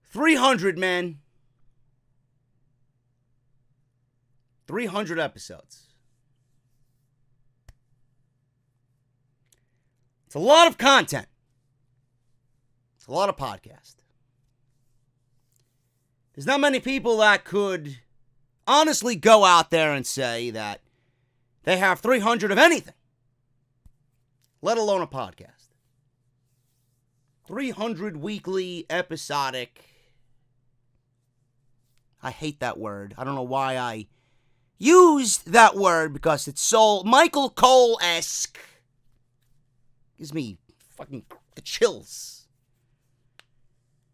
300, man. 300 episodes. It's a lot of content. It's a lot of podcast. There's not many people that could honestly go out there and say that they have 300 of anything, let alone a podcast. 300 weekly, episodic. I hate that word. I don't know why I used that word, because it's so Michael Cole-esque. Gives me fucking the chills.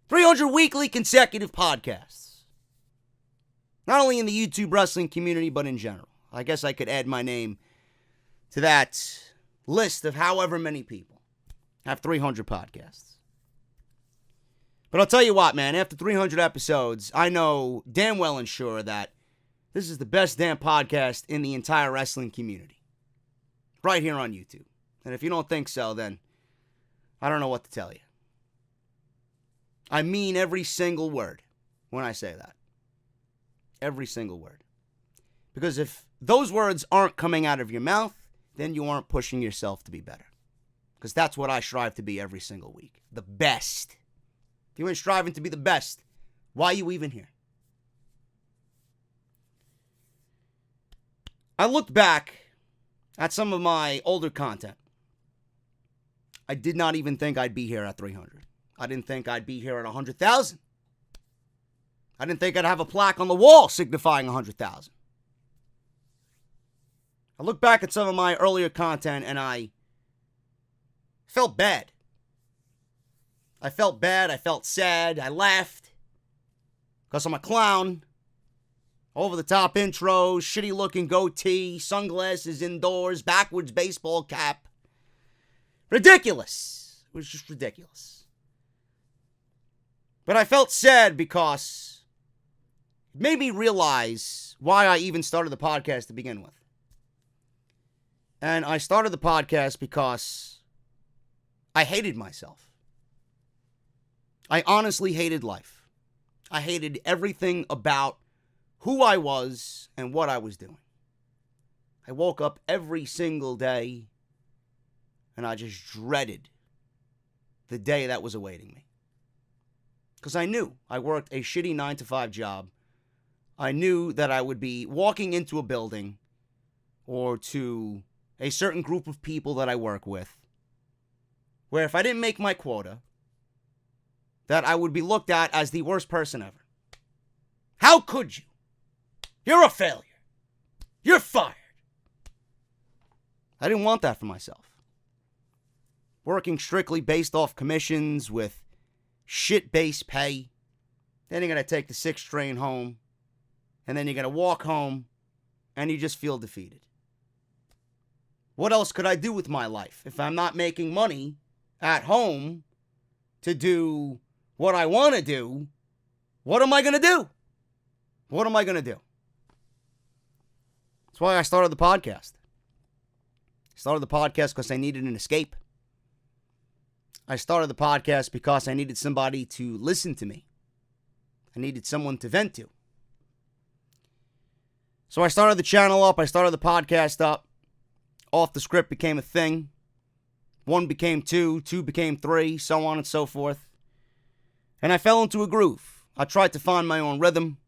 300 weekly consecutive podcasts. Not only in the YouTube wrestling community, but in general. I guess I could add my name to that list of however many people have 300 podcasts. But I'll tell you what, man, after 300 episodes, I know damn well and sure that this is the best damn podcast in the entire wrestling community. Right here on YouTube. And if you don't think so, then I don't know what to tell you. I mean every single word when I say that. Every single word. Because if those words aren't coming out of your mouth, then you aren't pushing yourself to be better. Because that's what I strive to be every single week. The best. If you ain't striving to be the best, why are you even here? I looked back at some of my older content. I did not even think I'd be here at 300. I didn't think I'd be here at 100,000. I didn't think I'd have a plaque on the wall signifying 100,000. I look back at some of my earlier content and I felt bad. I felt bad. I felt sad. I laughed because I'm a clown. Over-the-top intros, shitty-looking goatee, sunglasses indoors, backwards baseball cap. Ridiculous. It was just ridiculous. But I felt sad because it made me realize why I even started the podcast to begin with. And I started the podcast because I hated myself. I honestly hated life. I hated everything about who I was and what I was doing. I woke up every single day and I just dreaded the day that was awaiting me. Because I knew I worked a shitty 9-to-5 job. I knew that I would be walking into a building or to a certain group of people that I work with, where if I didn't make my quota, that I would be looked at as the worst person ever. How could you? You're a failure. You're fired. I didn't want that for myself. Working strictly based off commissions with shit-based pay. Then you're going to take the 6th train home. And then you're going to walk home. And you just feel defeated. What else could I do with my life if I'm not making money at home to do what I want to do? What am I going to do? What am I going to do? That's why I started the podcast. I started the podcast because I needed an escape. I started the podcast because I needed somebody to listen to me. I needed someone to vent to. So I started the channel up. I started the podcast up. Off the Script became a thing. 1 became 2. 2 became 3. So on and so forth. And I fell into a groove. I tried to find my own rhythm.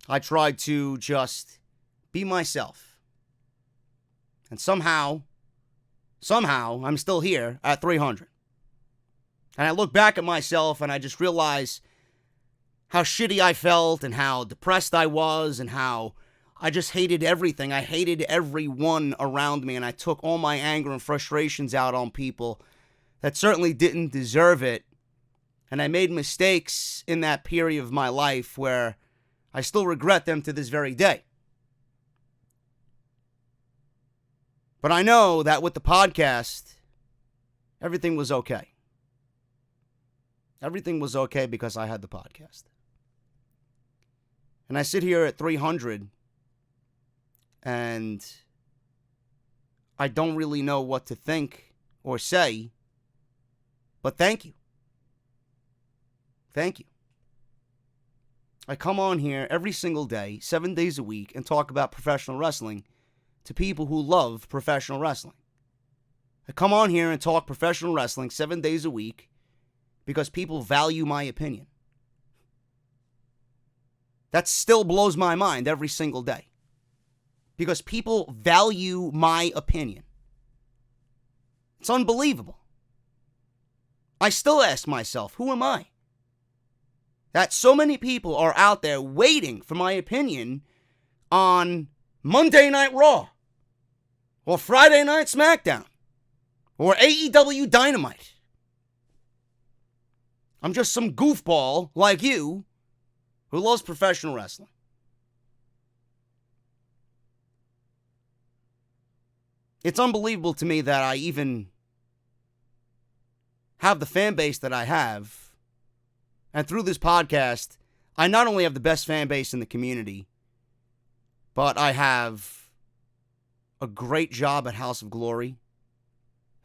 I tried to just be myself. And somehow, I'm still here at 300. And I look back at myself and I just realize how shitty I felt and how depressed I was and how I just hated everything. I hated everyone around me, and I took all my anger and frustrations out on people that certainly didn't deserve it. And I made mistakes in that period of my life where I still regret them to this very day. But I know that with the podcast, everything was okay. Everything was okay because I had the podcast. And I sit here at 300, and I don't really know what to think or say, but thank you. Thank you. I come on here every single day, 7 days a week, and talk about professional wrestling to people who love professional wrestling. I come on here and talk professional wrestling 7 days a week because people value my opinion. That still blows my mind every single day. Because people value my opinion. It's unbelievable. I still ask myself, who am I? That so many people are out there waiting for my opinion on Monday Night Raw, or Friday Night SmackDown, or AEW Dynamite. I'm just some goofball like you who loves professional wrestling. It's unbelievable to me that I even have the fan base that I have. And through this podcast, I not only have the best fan base in the community, but I have a great job at House of Glory.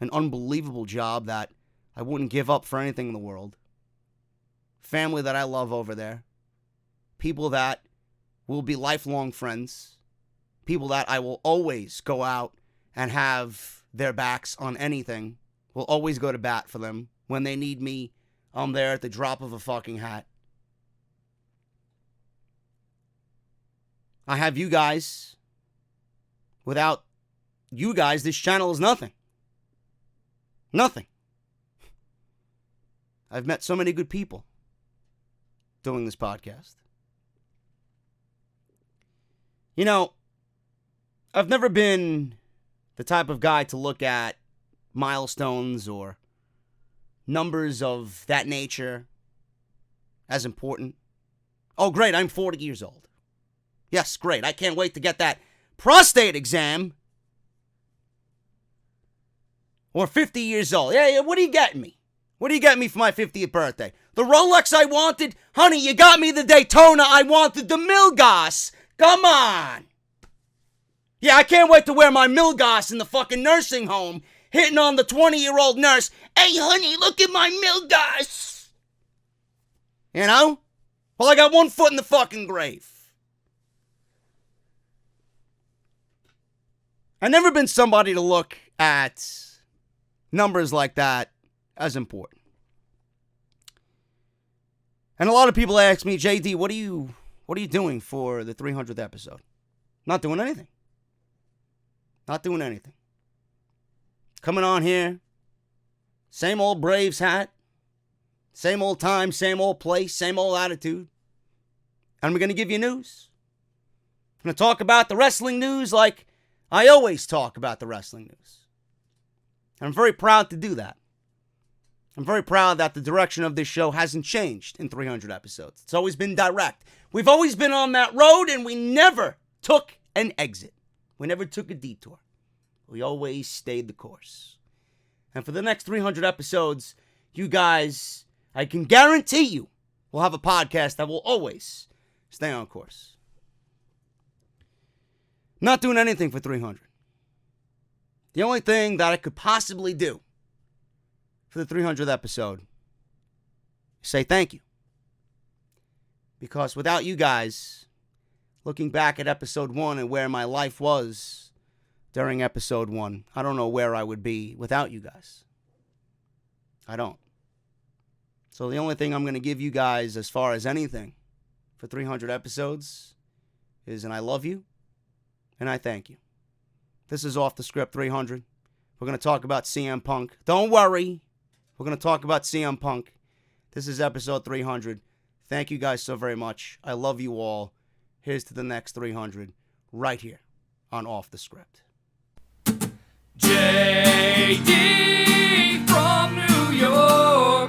An unbelievable job that I wouldn't give up for anything in the world. Family that I love over there. People that will be lifelong friends. People that I will always go out and have their backs on anything. Will always go to bat for them. When they need me, I'm there at the drop of a fucking hat. I have you guys. Without you guys, this channel is nothing. Nothing. I've met so many good people doing this podcast. You know, I've never been the type of guy to look at milestones or numbers of that nature as important. Oh, great, I'm 40 years old. Yes, great, I can't wait to get that prostate exam. Or 50 years old. Yeah, what are you getting me? What are you getting me for my 50th birthday? The Rolex I wanted? Honey, you got me the Daytona I wanted. The Milgauss. Come on. Yeah, I can't wait to wear my Milgauss in the fucking nursing home, hitting on the 20-year-old nurse. Hey, honey, look at my Milgauss. You know? Well, I got one foot in the fucking grave. I've never been somebody to look at numbers like that as important. And a lot of people ask me, JD, what are you doing for the 300th episode? Not doing anything. Not doing anything. Coming on here, same old Braves hat, same old time, same old place, same old attitude. And we're going to give you news. I'm going to talk about the wrestling news like I always talk about the wrestling news. And I'm very proud to do that. I'm very proud that the direction of this show hasn't changed in 300 episodes. It's always been direct. We've always been on that road, and we never took an exit. We never took a detour. We always stayed the course. And for the next 300 episodes, you guys, I can guarantee you, will have a podcast that will always stay on course. Not doing anything for 300. The only thing that I could possibly do for the 300th episode is say thank you. Because without you guys, looking back at episode 1 and where my life was during episode 1, I don't know where I would be without you guys. I don't. So the only thing I'm going to give you guys as far as anything for 300 episodes is, and I love you, and I thank you. This is Off the Script 300. We're going to talk about CM Punk. Don't worry. We're going to talk about CM Punk. This is episode 300. Thank you guys so very much. I love you all. Here's to the next 300 right here on Off the Script. JD from New York,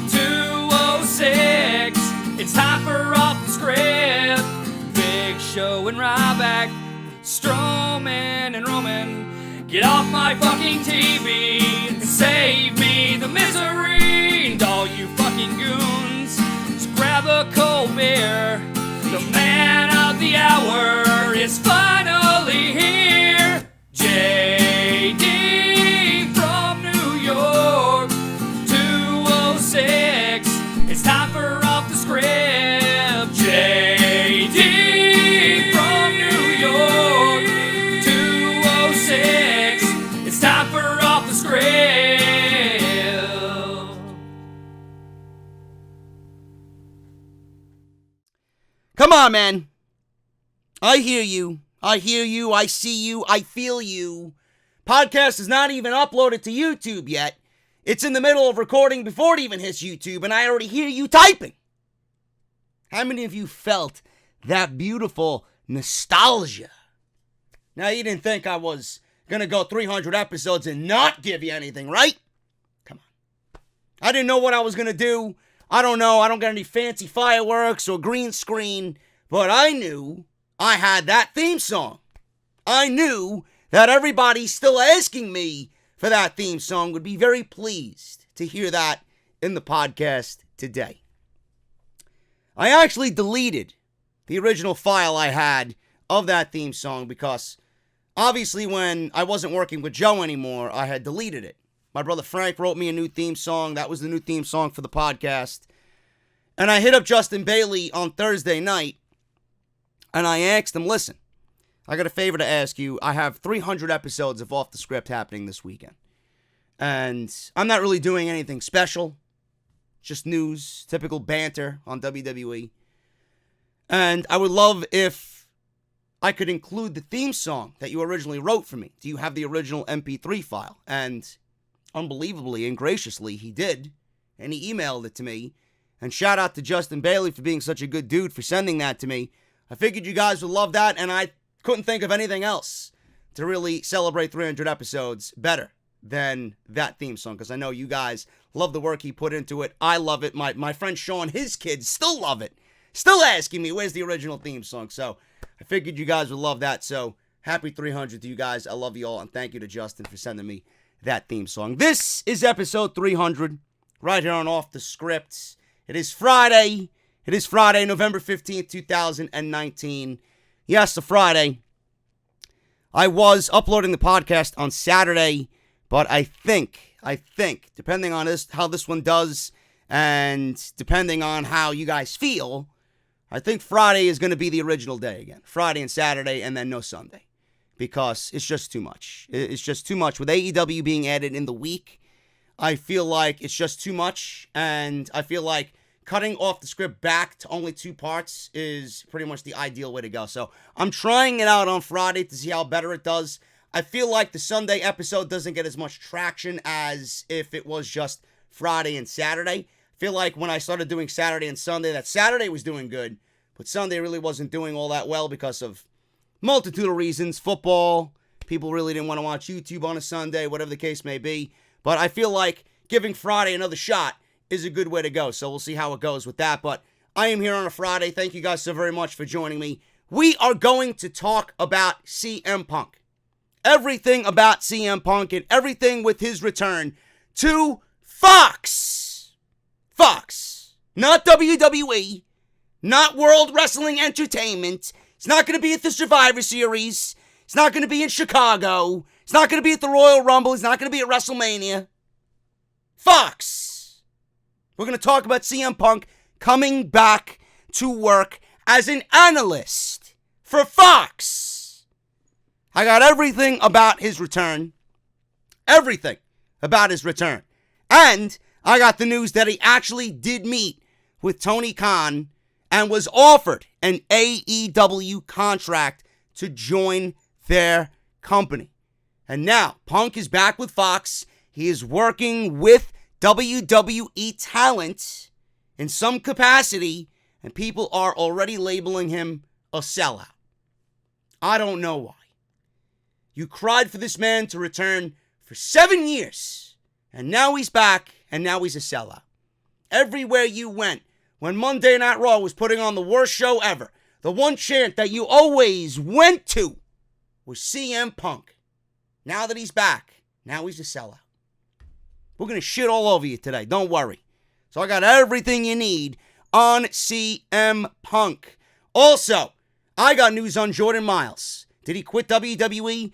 206. It's time for Off the Script. Big Show and Ryback, Strowman and Roman. Get off my fucking TV and save me the misery. And all you fucking goons, just grab a cold beer. The man of the hour is finally here. JD from New York, 206. It's time for Off the Script. Come on, man. I hear you. I hear you. I see you. I feel you. Podcast is not even uploaded to YouTube yet. It's in the middle of recording before it even hits YouTube, and I already hear you typing. How many of you felt that beautiful nostalgia? Now, you didn't think I was going to go 300 episodes and not give you anything, right? Come on. I didn't know what I was going to do. I don't know. I don't got any fancy fireworks or green screen, but I knew I had that theme song. I knew that everybody still asking me for that theme song would be very pleased to hear that in the podcast today. I actually deleted the original file I had of that theme song because obviously when I wasn't working with Joe anymore, I had deleted it. My brother Frank wrote me a new theme song. That was the new theme song for the podcast. And I hit up Justin Bailey on Thursday night, and I asked him, listen, I got a favor to ask you. I have 300 episodes of Off The Script happening this weekend. And I'm not really doing anything special. Just news, typical banter on WWE. And I would love if I could include the theme song that you originally wrote for me. Do you have the original MP3 file? And unbelievably and graciously, he did. And he emailed it to me. And shout out to Justin Bailey for being such a good dude for sending that to me. I figured you guys would love that, and I couldn't think of anything else to really celebrate 300 episodes better than that theme song, because I know you guys love the work he put into it. I love it. My friend Sean, his kids, still love it. Still asking me, where's the original theme song? So I figured you guys would love that. So happy 300 to you guys. I love you all, and thank you to Justin for sending me that theme song. This is episode 300, right here on Off The Script. It is Friday. It is Friday, November 15th, 2019. Yes, a Friday. I was uploading the podcast on Saturday, but I think, depending on how this one does, and depending on how you guys feel, I think Friday is going to be the original day again. Friday and Saturday, and then no Sunday. Because it's just too much. It's just too much. With AEW being added in the week, I feel like it's just too much, and I feel like cutting Off The Script back to only 2 parts is pretty much the ideal way to go. So I'm trying it out on Friday to see how better it does. I feel like the Sunday episode doesn't get as much traction as if it was just Friday and Saturday. I feel like when I started doing Saturday and Sunday, that Saturday was doing good, but Sunday really wasn't doing all that well because of multitude of reasons. Football, people really didn't want to watch YouTube on a Sunday, whatever the case may be. But I feel like giving Friday another shot is a good way to go. So we'll see how it goes with that. But I am here on a Friday. Thank you guys so very much for joining me. We are going to talk about CM Punk. Everything about CM Punk and everything with his return to Fox. Fox. Not WWE. Not World Wrestling Entertainment. It's not going to be at the Survivor Series. It's not going to be in Chicago. It's not going to be at the Royal Rumble. It's not going to be at WrestleMania. Fox. We're going to talk about CM Punk coming back to work as an analyst for Fox. I got everything about his return. Everything about his return. And I got the news that he actually did meet with Tony Khan and was offered an AEW contract to join their company. And now Punk is back with Fox. He is working with WWE talent in some capacity, and people are already labeling him a sellout. I don't know why. You cried for this man to return for 7 years, and now he's back, and now he's a sellout. Everywhere you went, when Monday Night Raw was putting on the worst show ever, the one chant that you always went to was CM Punk. Now that he's back, now he's a sellout. We're going to shit all over you today. Don't worry. So I got everything you need on CM Punk. Also, I got news on Jordan Myles. Did he quit WWE?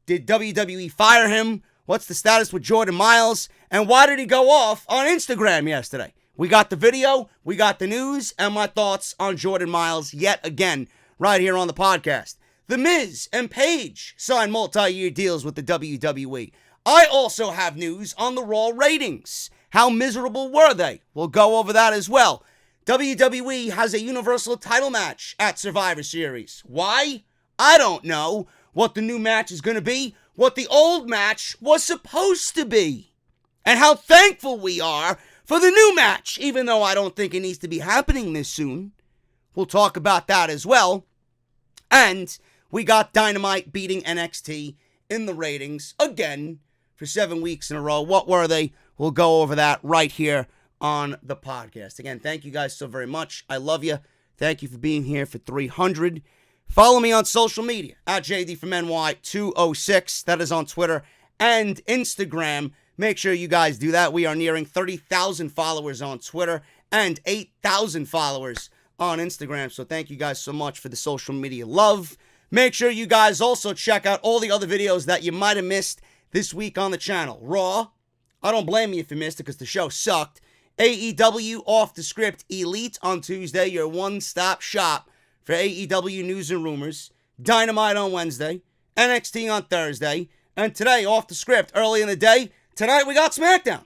Did WWE fire him? What's the status with Jordan Myles? And why did he go off on Instagram yesterday? We got the video, we got the news, and my thoughts on Jordan Myles yet again right here on the podcast. The Miz and Paige signed multi-year deals with the WWE. I also have news on the Raw ratings. How miserable were they? We'll go over that as well. WWE has a Universal title match at Survivor Series. Why? I don't know what the new match is going to be, what the old match was supposed to be, and how thankful we are for the new match, even though I don't think it needs to be happening this soon. We'll talk about that as well. And we got Dynamite beating NXT in the ratings again for 7 weeks in a row. What were they? We'll go over that right here on the podcast. Again, thank you guys so very much. I love you. Thank you for being here for 300. Follow me on social media at JD from NY206. That is on Twitter and Instagram. Make sure you guys do that. We are nearing 30,000 followers on Twitter and 8,000 followers on Instagram. So thank you guys so much for the social media love. Make sure you guys also check out all the other videos that you might have missed this week on the channel. Raw, I don't blame you if you missed it because the show sucked. AEW Off The Script Elite on Tuesday, your one-stop shop for AEW news and rumors. Dynamite on Wednesday, NXT on Thursday, and today, Off The Script, early in the day. Tonight, we got SmackDown.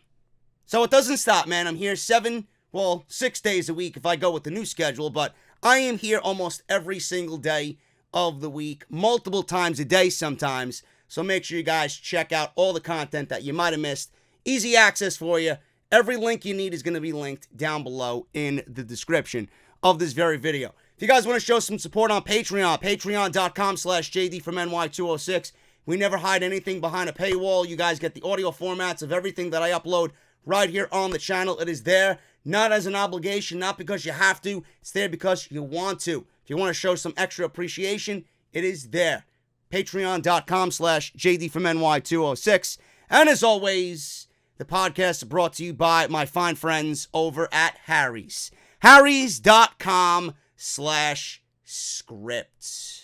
So it doesn't stop, man. I'm here 6 days a week if I go with the new schedule, but I am here almost every single day of the week, multiple times a day sometimes. So make sure you guys check out all the content that you might have missed. Easy access for you. Every link you need is going to be linked down below in the description of this very video. If you guys want to show some support on Patreon, patreon.com/JD from NY206. We never hide anything behind a paywall. You guys get the audio formats of everything that I upload right here on the channel. It is there, not as an obligation, not because you have to. It's there because you want to. If you want to show some extra appreciation, it is there. Patreon.com/JD from NY206. And as always, the podcast is brought to you by my fine friends over at Harry's. Harry's.com/script.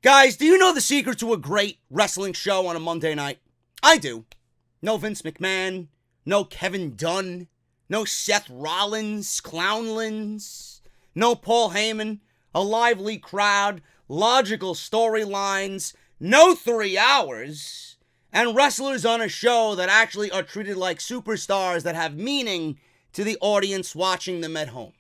Guys, do you know the secret to a great wrestling show on a Monday night? I do. No Vince McMahon, no Kevin Dunn, no Seth Rollins, Clownlins, no Paul Heyman, a lively crowd, logical storylines, no 3 hours, and wrestlers on a show that actually are treated like superstars that have meaning to the audience watching them at home.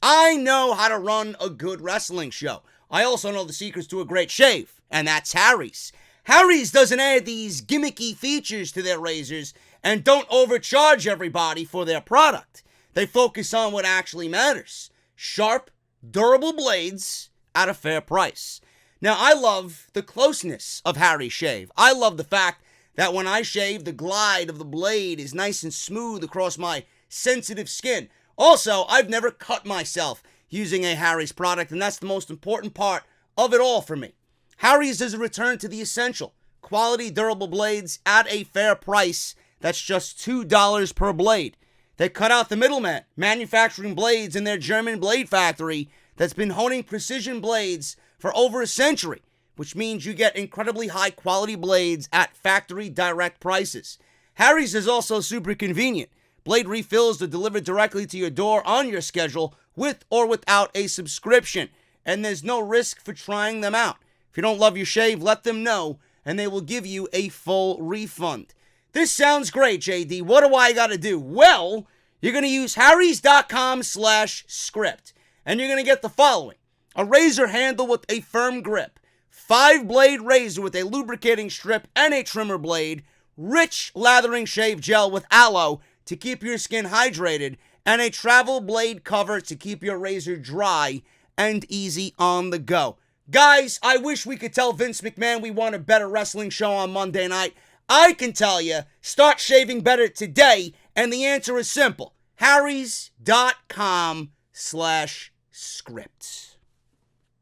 I know how to run a good wrestling show. I also know the secrets to a great shave, and that's Harry's. Harry's doesn't add these gimmicky features to their razors and don't overcharge everybody for their product. They focus on what actually matters. Sharp, durable blades at a fair price. Now, I love the closeness of Harry's shave. I love the fact that when I shave, the glide of the blade is nice and smooth across my sensitive skin. Also, I've never cut myself using a Harry's product, and that's the most important part of it all for me. Harry's is a return to the essential. Quality, durable blades at a fair price. That's just $2 per blade. They cut out the middleman, manufacturing blades in their German blade factory that's been honing precision blades for over a century, which means you get incredibly high quality blades at factory direct prices. Harry's is also super convenient. Blade refills are delivered directly to your door on your schedule with or without a subscription, and there's no risk for trying them out. If you don't love your shave, let them know, and they will give you a full refund. This sounds great, JD. What do I got to do? Well, you're going to use harrys.com/script, and you're going to get the following: a razor handle with a firm grip, 5-blade razor with a lubricating strip and a trimmer blade, rich lathering shave gel with aloe to keep your skin hydrated, and a travel blade cover to keep your razor dry and easy on the go. Guys, I wish we could tell Vince McMahon we want a better wrestling show on Monday night. I can tell you, start shaving better today, and the answer is simple: harrys.com/script.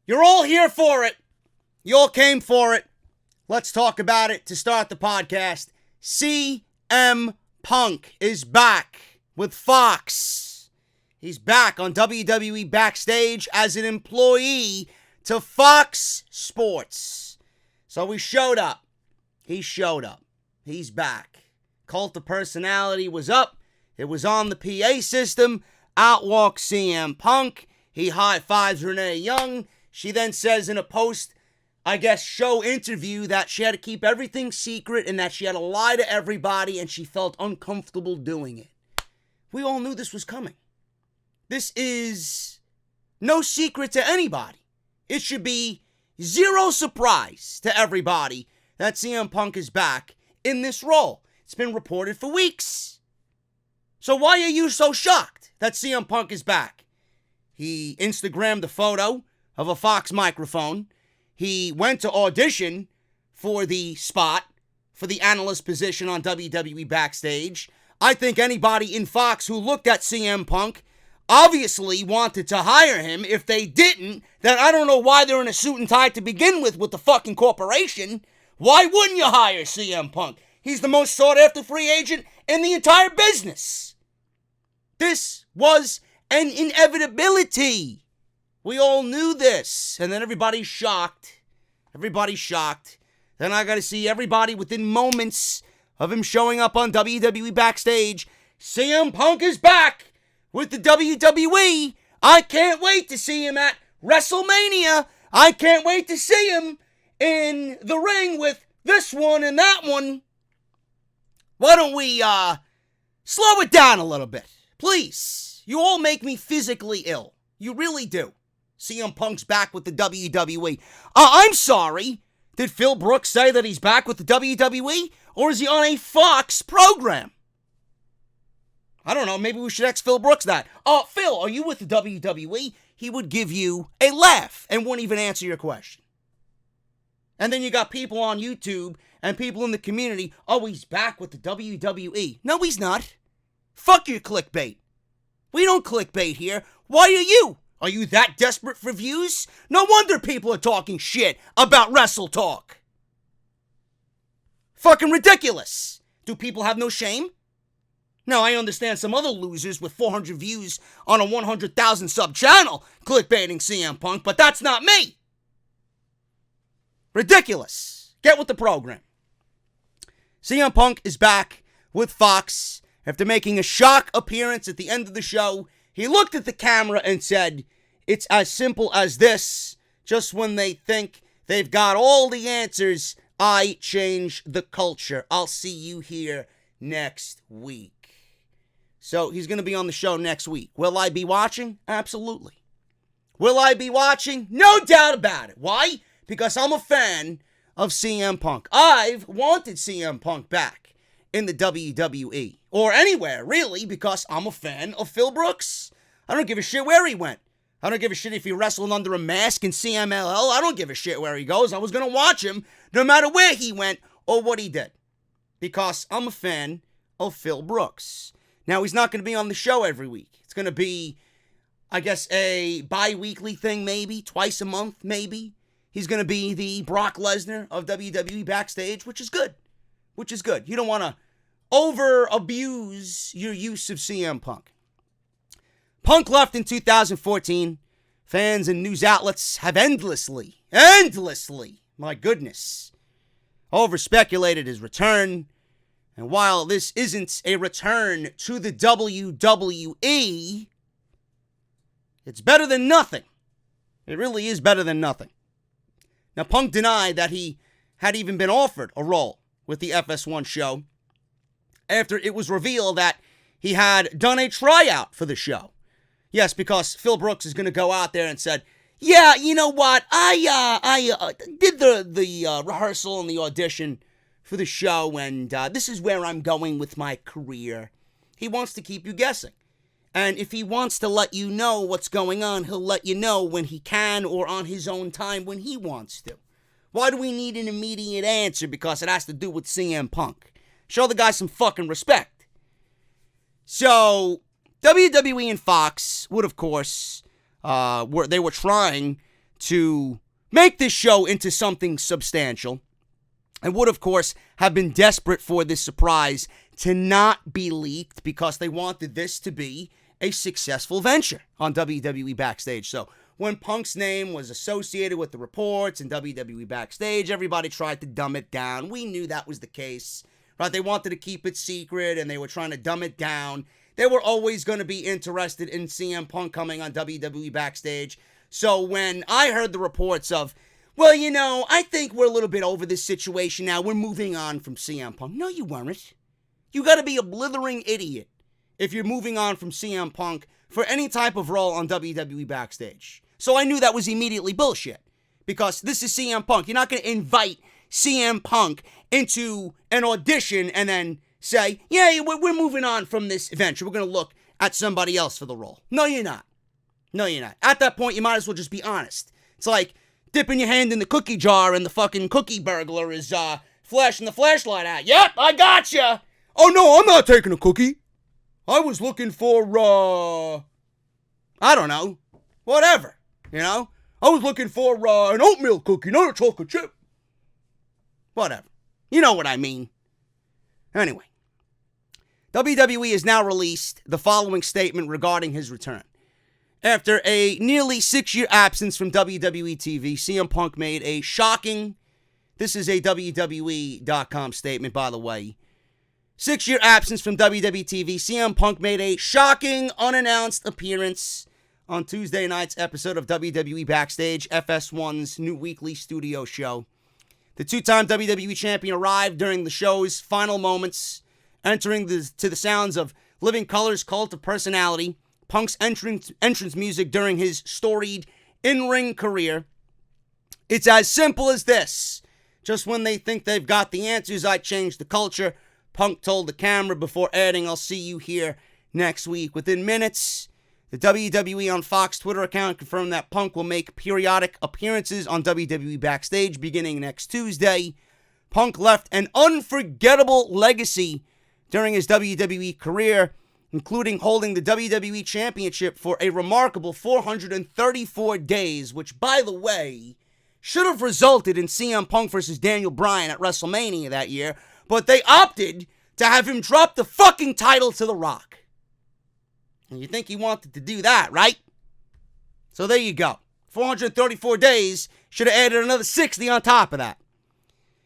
You're all here for it. You all came for it. Let's talk about it to start the podcast. CM Punk is back with Fox. He's back on WWE Backstage as an employee to Fox Sports. So he showed up. He's back. Cult of Personality was up. It was on the PA system. Out walks CM Punk. He high-fives Renee Young. She then says in a post, show interview that she had to keep everything secret and that she had to lie to everybody and she felt uncomfortable doing it. We all knew this was coming. This is no secret to anybody. It should be zero surprise to everybody that CM Punk is back in this role. It's been reported for weeks. So why are you so shocked that CM Punk is back? He Instagrammed a photo of a Fox microphone. He went to audition for the spot for the analyst position on WWE Backstage. I think anybody in Fox who looked at CM Punk obviously wanted to hire him. If they didn't, then I don't know why they're in a suit and tie to begin with the fucking corporation. Why wouldn't you hire CM Punk? He's the most sought-after free agent in the entire business. This was an inevitability. We all knew this. And then everybody's shocked. Everybody's shocked. Then I got to see everybody within moments of him showing up on WWE Backstage. CM Punk is back with the WWE. I can't wait to see him at WrestleMania. I can't wait to see him in the ring with this one and that one. Why don't we slow it down a little bit, please? You all make me physically ill. You really do. CM Punk's back with the WWE. I'm sorry. Did Phil Brooks say that he's back with the WWE? Or is he on a Fox program? I don't know. Maybe we should ask Phil Brooks that. Phil, are you with the WWE? He would give you a laugh and wouldn't even answer your question. And then you got people on YouTube and people in the community. Oh, he's back with the WWE. No, he's not. Fuck your clickbait. We don't clickbait here. Why are you? Are you that desperate for views? No wonder people are talking shit about Wrestle Talk. Fucking ridiculous. Do people have no shame? Now, I understand some other losers with 400 views on a 100,000 sub channel clickbaiting CM Punk, but that's not me. Ridiculous. Get with the program. CM Punk is back with Fox after making a shock appearance at the end of the show. He looked at the camera and said, "It's as simple as this. Just when they think they've got all the answers, I change the culture. I'll see you here next week." So he's going to be on the show next week. Will I be watching? Absolutely. Will I be watching? No doubt about it. Why? Because I'm a fan of CM Punk. I've wanted CM Punk back in the WWE. Or anywhere, really, because I'm a fan of Phil Brooks. I don't give a shit where he went. I don't give a shit if he wrestled under a mask in CMLL. I don't give a shit where he goes. I was going to watch him no matter where he went or what he did. Because I'm a fan of Phil Brooks. Now, he's not going to be on the show every week. It's going to be, I guess, a bi-weekly thing maybe, twice a month maybe. He's going to be the Brock Lesnar of WWE Backstage, which is good. Which is good. You don't want to over-abuse your use of CM Punk. Punk left in 2014. Fans and news outlets have endlessly, my goodness, over-speculated his return. And while this isn't a return to the WWE, it's better than nothing. It really is better than nothing. Now, Punk denied that he had even been offered a role with the FS1 show after it was revealed that he had done a tryout for the show. Yes, because Phil Brooks is going to go out there and said, "Yeah, you know what? I did the rehearsal and the audition for the show, and this is where I'm going with my career." He wants to keep you guessing. And if he wants to let you know what's going on, he'll let you know when he can or on his own time when he wants to. Why do we need an immediate answer? Because it has to do with CM Punk. Show the guy some fucking respect. So, WWE and Fox would, of course, they were trying to make this show into something substantial. And would, of course, have been desperate for this surprise to not be leaked because they wanted this to be a successful venture on WWE Backstage. So when Punk's name was associated with the reports in WWE Backstage, everybody tried to dumb it down. We knew that was the case, right? They wanted to keep it secret, and they were trying to dumb it down. They were always going to be interested in CM Punk coming on WWE Backstage. So when I heard the reports of, well, you know, I think we're a little bit over this situation now. We're moving on from CM Punk. No, you weren't. You got to be a blithering idiot if you're moving on from CM Punk for any type of role on WWE Backstage. So I knew that was immediately bullshit. Because this is CM Punk. You're not going to invite CM Punk into an audition and then say, yeah, we're moving on from this adventure. We're going to look at somebody else for the role. No, you're not. No, you're not. At that point, you might as well just be honest. It's like dipping your hand in the cookie jar and the fucking cookie burglar is flashing the flashlight at. Yep, I gotcha. Oh, no, I'm not taking a cookie. I was looking for, I don't know, whatever, you know? I was looking for an oatmeal cookie, not a chocolate chip. Whatever. You know what I mean. Anyway, WWE has now released the following statement regarding his return. After a nearly 6-year absence from WWE TV, CM Punk made a shocking, this is a WWE.com statement, by the way. 6-year absence from WWE TV, CM Punk made a shocking, unannounced appearance on Tuesday night's episode of WWE Backstage, FS1's new weekly studio show. The two-time WWE champion arrived during the show's final moments, entering to the sounds of Living Colour's Cult of Personality, Punk's entrance music during his storied in-ring career. It's as simple as this. Just when they think they've got the answers, I change the culture, Punk told the camera before adding, I'll see you here next week. Within minutes, the WWE on Fox Twitter account confirmed that Punk will make periodic appearances on WWE Backstage beginning next Tuesday. Punk left an unforgettable legacy during his WWE career, including holding the WWE Championship for a remarkable 434 days, which, by the way, should have resulted in CM Punk versus Daniel Bryan at WrestleMania that year, but they opted to have him drop the fucking title to The Rock. And you think he wanted to do that, right? So there you go. 434 days, should have added another 60 on top of that.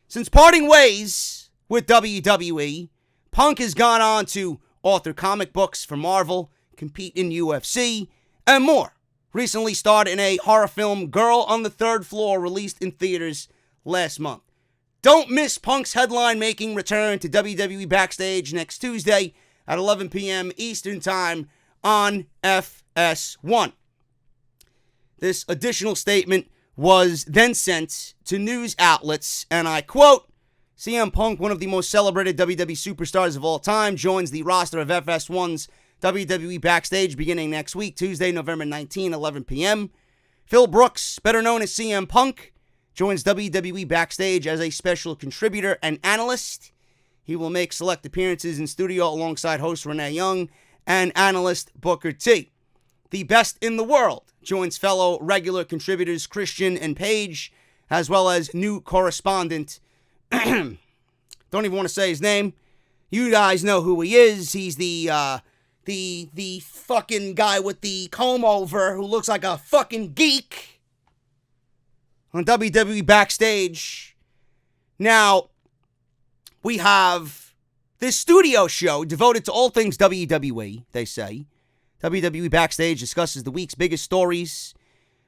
Since parting ways with WWE, Punk has gone on to author comic books for Marvel, compete in UFC, and more. Recently starred in a horror film, Girl on the Third Floor, released in theaters last month. Don't miss Punk's headline-making return to WWE Backstage next Tuesday at 11 p.m. Eastern Time on FS1. This additional statement was then sent to news outlets, and I quote, CM Punk, one of the most celebrated WWE superstars of all time, joins the roster of FS1's WWE Backstage beginning next week, Tuesday, November 19, 11 p.m. Phil Brooks, better known as CM Punk, joins WWE Backstage as a special contributor and analyst. He will make select appearances in studio alongside host Renee Young and analyst Booker T. The Best in the World joins fellow regular contributors Christian and Paige, as well as new correspondent, don't even want to say his name. You guys know who he is. He's the fucking guy with the comb over who looks like a fucking geek on WWE Backstage. Now, we have this studio show devoted to all things WWE, they say. WWE Backstage discusses the week's biggest stories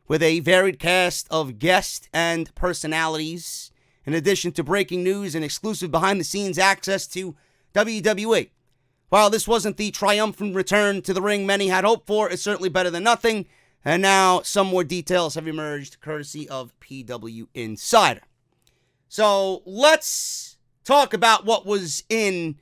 with a varied cast of guests and personalities, in addition to breaking news and exclusive behind-the-scenes access to WWE. While this wasn't the triumphant return to the ring many had hoped for, it's certainly better than nothing, and now some more details have emerged courtesy of PW Insider. So let's talk about what was in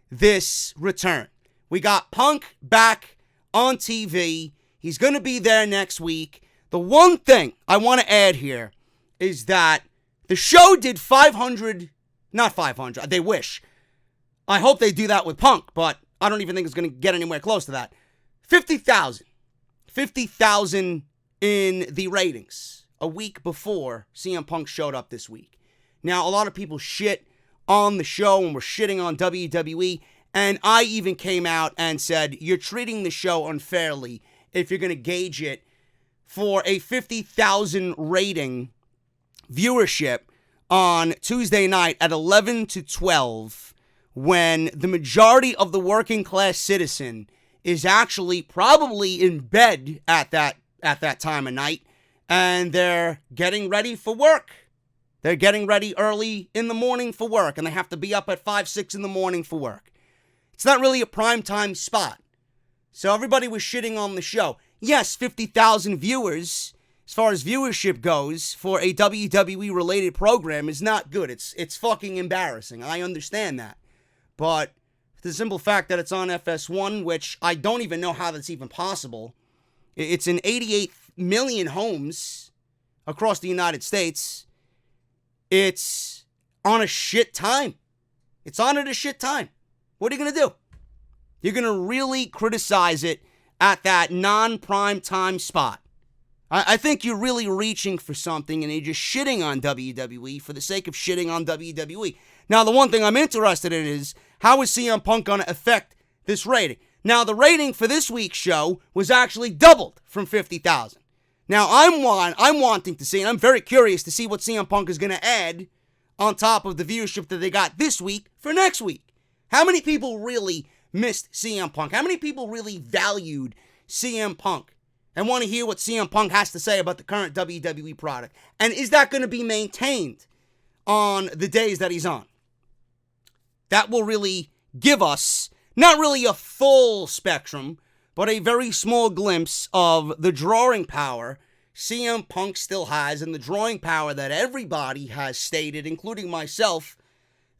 this return. We got Punk back on TV. He's going to be there next week. The one thing I want to add here is that the show did 500, not 500, they wish. I hope they do that with Punk, but I don't even think it's going to get anywhere close to that. 50,000. 50,000 in the ratings a week before CM Punk showed up this week. Now, a lot of people shit on the show and were shitting on WWE, and I even came out and said, you're treating the show unfairly if you're going to gauge it for a 50,000 rating viewership on Tuesday night at 11 to 12, when the majority of the working class citizen is actually probably in bed at that time of night, and they're getting ready for work. They're getting ready early in the morning for work, and they have to be up at 5, 6 in the morning for work. It's not really a primetime spot. So everybody was shitting on the show. Yes, 50,000 viewers, as far as viewership goes, for a WWE-related program is not good. It's fucking embarrassing. I understand that. But the simple fact that it's on FS1, which I don't even know how that's even possible. It's in 88 million homes across the United States. It's on a shit time. It's on at a shit time. What are you going to do? You're going to really criticize it at that non-prime time spot. I think you're really reaching for something and you're just shitting on WWE for the sake of shitting on WWE. Now, the one thing I'm interested in is how is CM Punk going to affect this rating? Now, the rating for this week's show was actually doubled from 50,000. Now, I'm wanting to see, and I'm very curious to see what CM Punk is going to add on top of the viewership that they got this week for next week. How many people really missed CM Punk? How many people really valued CM Punk and want to hear what CM Punk has to say about the current WWE product? And is that going to be maintained on the days that he's on? That will really give us not really a full spectrum, but a very small glimpse of the drawing power CM Punk still has and the drawing power that everybody has stated, including myself,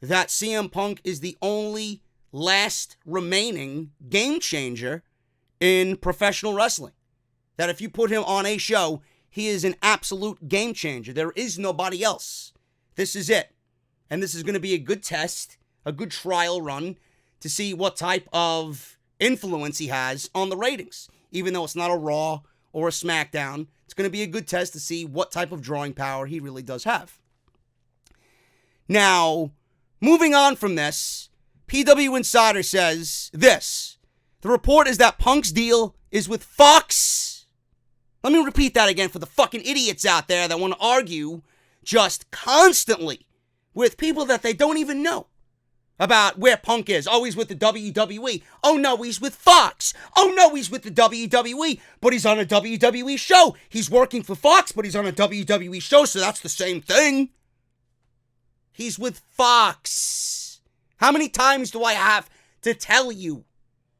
that CM Punk is the only last remaining game changer in professional wrestling. That if you put him on a show, he is an absolute game changer. There is nobody else. This is it. And this is going to be a good test, a good trial run to see what type of influence he has on the ratings. Even though it's not a Raw or a SmackDown, it's going to be a good test to see what type of drawing power he really does have. Now, moving on from this, PW Insider says this. The report is that Punk's deal is with Fox. Let me repeat that again for the fucking idiots out there that want to argue just constantly with people that they don't even know about where Punk is. Oh, he's with the WWE. Oh, no, he's with Fox. Oh, no, he's with the WWE, but he's on a WWE show. He's working for Fox, but he's on a WWE show, so that's the same thing. He's with Fox. How many times do I have to tell you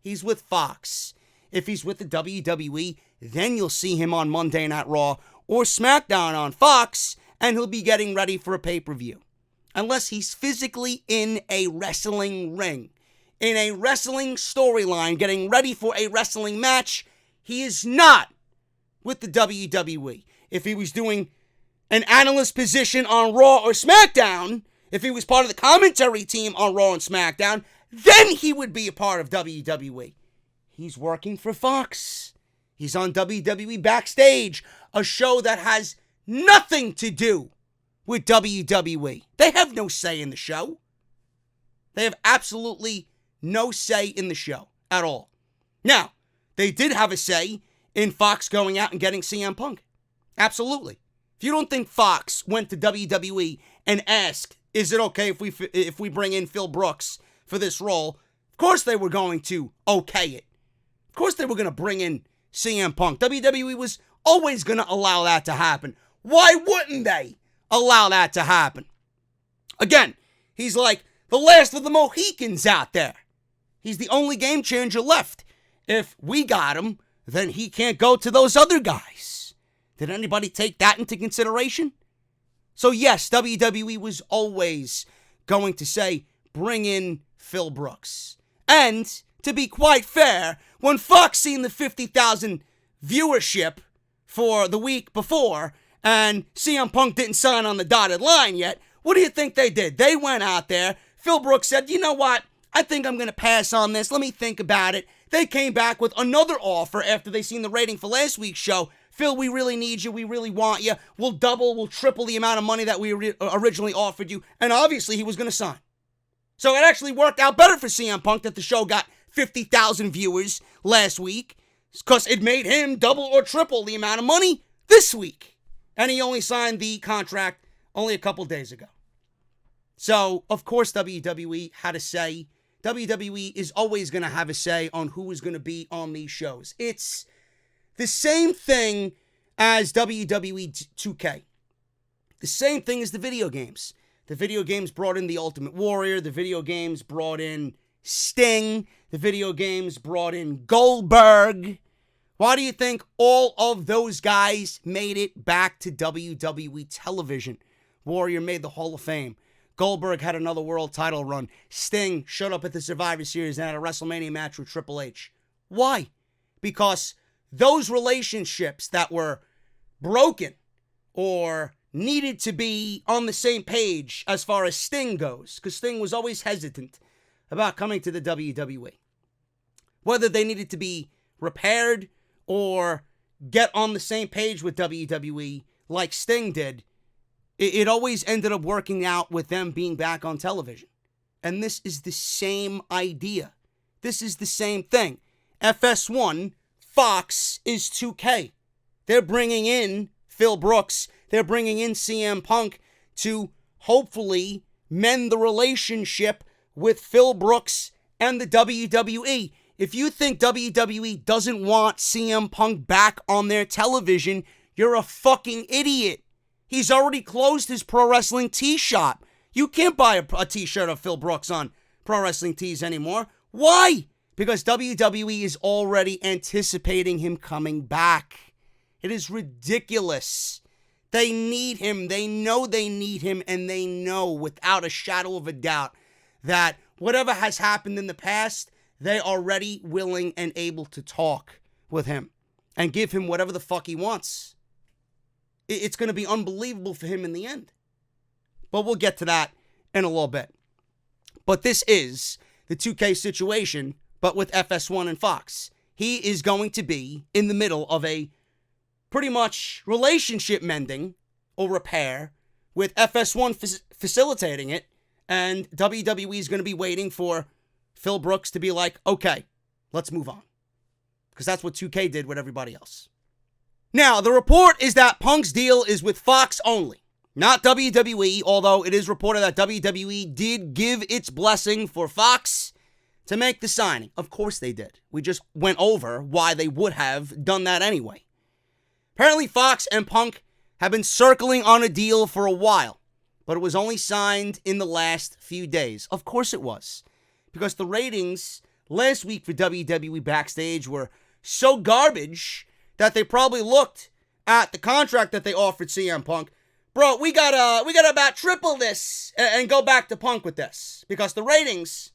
he's with Fox? If he's with the WWE, then you'll see him on Monday Night Raw or SmackDown on Fox, and he'll be getting ready for a pay-per-view. Unless he's physically in a wrestling ring, in a wrestling storyline, getting ready for a wrestling match, he is not with the WWE. If he was doing an analyst position on Raw or SmackDown, if he was part of the commentary team on Raw and SmackDown, then he would be a part of WWE. He's working for Fox. He's on WWE Backstage, a show that has nothing to do with WWE. They have no say in the show. They have absolutely no say in the show at all. Now, they did have a say in Fox going out and getting CM Punk. Absolutely. If you don't think Fox went to WWE and asked, is it okay if we bring in Phil Brooks for this role? Of course they were going to okay it. Of course they were going to bring in CM Punk. WWE was always going to allow that to happen. Why wouldn't they allow that to happen? Again, he's like the last of the Mohicans out there. He's the only game changer left. If we got him, then he can't go to those other guys. Did anybody take that into consideration? So yes, WWE was always going to say, bring in Phil Brooks. And to be quite fair, when Fox seen the 50,000 viewership for the week before, and CM Punk didn't sign on the dotted line yet, what do you think they did? They went out there. Phil Brooks said, you know what? I think I'm going to pass on this. Let me think about it. They came back with another offer after they seen the rating for last week's show. Phil, we really need you. We really want you. We'll double, we'll triple the amount of money that we originally offered you. And obviously he was going to sign. So it actually worked out better for CM Punk that the show got 50,000 viewers last week, because it made him double or triple the amount of money this week. And he only signed the contract only a couple days ago. So, of course, WWE had a say. WWE is always going to have a say on who is going to be on these shows. It's the same thing as WWE 2K. The same thing as the video games. The video games brought in the Ultimate Warrior. The video games brought in Sting. The video games brought in Goldberg. Why do you think all of those guys made it back to WWE television? Warrior made the Hall of Fame. Goldberg had another world title run. Sting showed up at the Survivor Series and had a WrestleMania match with Triple H. Why? Because those relationships that were broken or needed to be on the same page as far as Sting goes, because Sting was always hesitant about coming to the WWE. Whether they needed to be repaired or get on the same page with WWE like Sting did, it always ended up working out with them being back on television. And this is the same idea. This is the same thing. FS1, Fox is 2K. They're bringing in Phil Brooks. They're bringing in CM Punk to hopefully mend the relationship with Phil Brooks and the WWE. If you think WWE doesn't want CM Punk back on their television, you're a fucking idiot. He's already closed his pro wrestling tee shop. You can't buy a t-shirt of Phil Brooks on Pro Wrestling Tees anymore. Why? Because WWE is already anticipating him coming back. It is ridiculous. They need him. They know they need him, and they know without a shadow of a doubt that whatever has happened in the past, they are ready, willing, and able to talk with him and give him whatever the fuck he wants. It's going to be unbelievable for him in the end. But we'll get to that in a little bit. But this is the 2K situation, but with FS1 and Fox. He is going to be in the middle of a pretty much relationship mending or repair with FS1 facilitating it, and WWE is going to be waiting for Phil Brooks to be like, okay, let's move on. Because that's what 2K did with everybody else. Now, the report is that Punk's deal is with Fox only, not WWE, although it is reported that WWE did give its blessing for Fox to make the signing. Of course they did. We just went over why they would have done that anyway. Apparently, Fox and Punk have been circling on a deal for a while, but it was only signed in the last few days. Of course it was, because the ratings last week for WWE Backstage were so garbage that they probably looked at the contract that they offered CM Punk. Bro, we gotta about triple this and go back to Punk with this, because the ratings,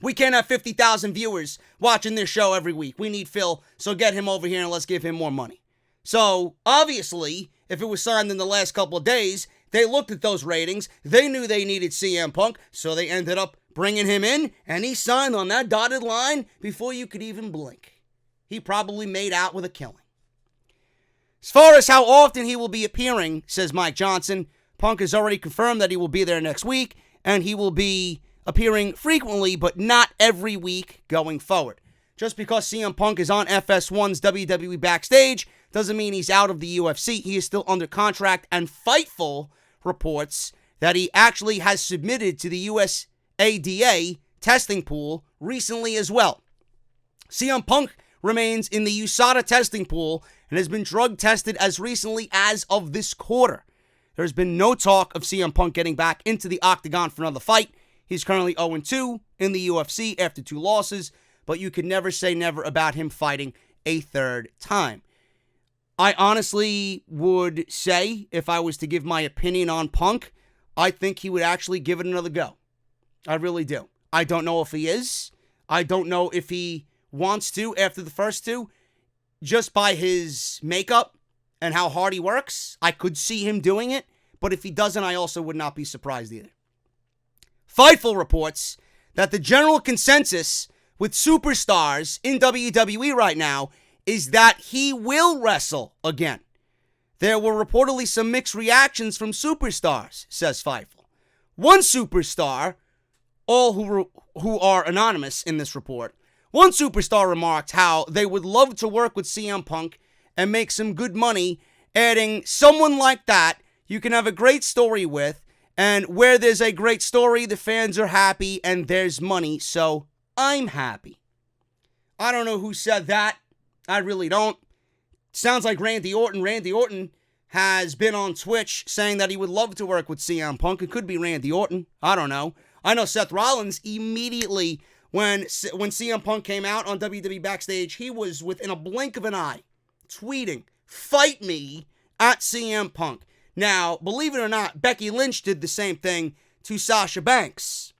we can't have 50,000 viewers watching this show every week. We need Phil, so get him over here and let's give him more money. So, obviously, if it was signed in the last couple of days, they looked at those ratings, they knew they needed CM Punk, so they ended up bringing him in, and he signed on that dotted line before you could even blink. He probably made out with a killing. As far as how often he will be appearing, says Mike Johnson, Punk has already confirmed that he will be there next week, and he will be appearing frequently, but not every week going forward. Just because CM Punk is on FS1's WWE Backstage doesn't mean he's out of the UFC. He is still under contract, and Fightful reports that he actually has submitted to the USADA testing pool recently as well. CM Punk remains in the USADA testing pool and has been drug tested as recently as of this quarter. There's been no talk of CM Punk getting back into the octagon for another fight. He's currently 0-2 in the UFC after 2 losses, but you could never say never about him fighting a third time. I honestly would say, if I was to give my opinion on Punk, I think he would actually give it another go. I really do. I don't know if he is. I don't know if he wants to after the first 2. Just by his makeup and how hard he works, I could see him doing it. But if he doesn't, I also would not be surprised either. Fightful reports that the general consensus with superstars in WWE right now is that he will wrestle again. There were reportedly some mixed reactions from superstars, says Fightful. One superstar, all who are anonymous in this report, one superstar remarked how they would love to work with CM Punk and make some good money, adding, someone like that you can have a great story with, and where there's a great story, the fans are happy and there's money, so I'm happy. I don't know who said that. I really don't. Sounds like Randy Orton. Randy Orton has been on Twitch saying that he would love to work with CM Punk. It could be Randy Orton. I don't know. I know Seth Rollins immediately when CM Punk came out on WWE Backstage, he was within a blink of an eye tweeting, "Fight me," at CM Punk. Now, believe it or not, Becky Lynch did the same thing to Sasha Banks.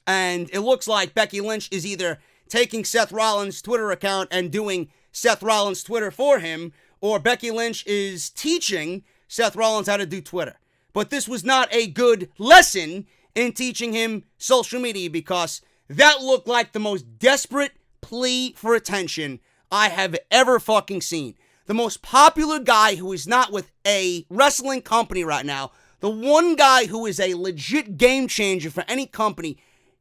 And it looks like Becky Lynch is either taking Seth Rollins' Twitter account and doing Seth Rollins' Twitter for him, or Becky Lynch is teaching Seth Rollins how to do Twitter. But this was not a good lesson in teaching him social media, because that looked like the most desperate plea for attention I have ever fucking seen. The most popular guy who is not with a wrestling company right now, the one guy who is a legit game changer for any company,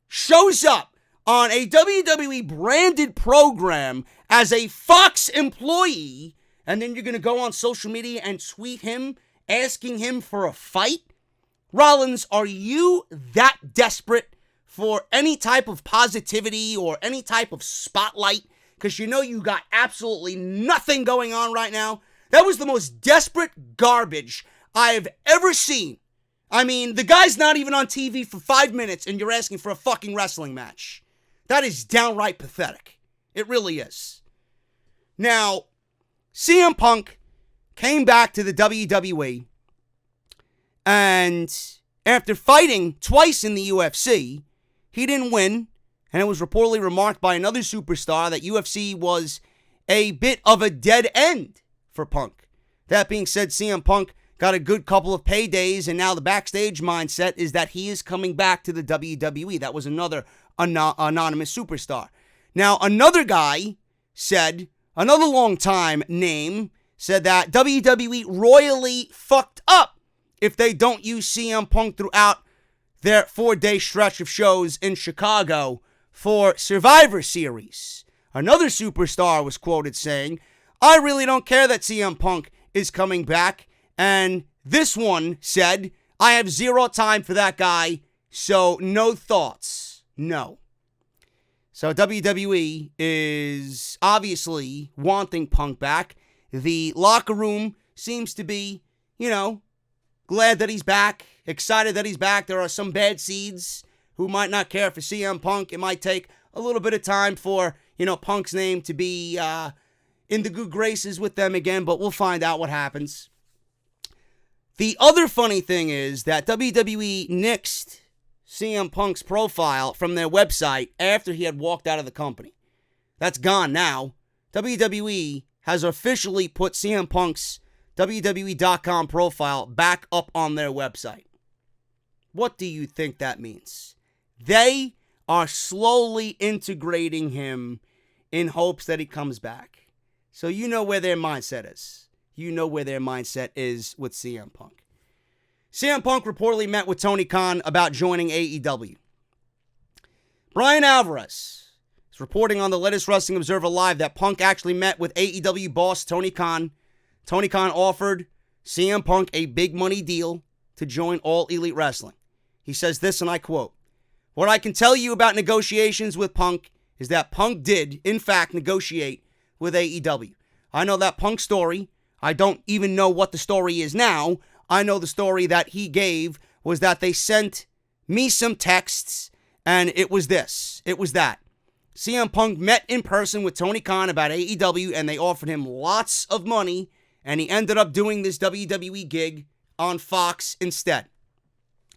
shows up on a WWE branded program as a Fox employee, and then you're going to go on social media and tweet him, asking him for a fight? Rollins, are you that desperate for any type of positivity or any type of spotlight? Because you know you got absolutely nothing going on right now. That was the most desperate garbage I've ever seen. I mean, the guy's not even on TV for 5 minutes and you're asking for a fucking wrestling match. That is downright pathetic. It really is. Now, CM Punk came back to the WWE, and after fighting twice in the UFC, he didn't win. And it was reportedly remarked by another superstar that UFC was a bit of a dead end for Punk. That being said, CM Punk got a good couple of paydays, and now the backstage mindset is that he is coming back to the WWE. That was another anonymous superstar. Now, another guy said, another long-time name, said that WWE royally fucked up if they don't use CM Punk throughout their 4-day stretch of shows in Chicago for Survivor Series. Another superstar was quoted saying, "I really don't care that CM Punk is coming back." And this one said, "I have zero time for that guy, so no thoughts." No. So WWE is obviously wanting Punk back. The locker room seems to be, glad that he's back, excited that he's back. There are some bad seeds who might not care for CM Punk. It might take a little bit of time for, Punk's name to be in the good graces with them again, but we'll find out what happens. The other funny thing is that WWE nixed CM Punk's profile from their website after he had walked out of the company. That's gone now. WWE has officially put CM Punk's WWE.com profile back up on their website. What do you think that means? They are slowly integrating him in hopes that he comes back. So you know where their mindset is. You know where their mindset is with CM Punk. CM Punk reportedly met with Tony Khan about joining AEW. Brian Alvarez is reporting on the latest Wrestling Observer Live that Punk actually met with AEW boss Tony Khan. Tony Khan offered CM Punk a big money deal to join All Elite Wrestling. He says this, and I quote, "What I can tell you about negotiations with Punk is that Punk did, in fact, negotiate with AEW. I know that Punk story. I don't even know what the story is now. I know the story that he gave was that they sent me some texts, and it was this. It was that. CM Punk met in person with Tony Khan about AEW, and they offered him lots of money, and he ended up doing this WWE gig on Fox instead."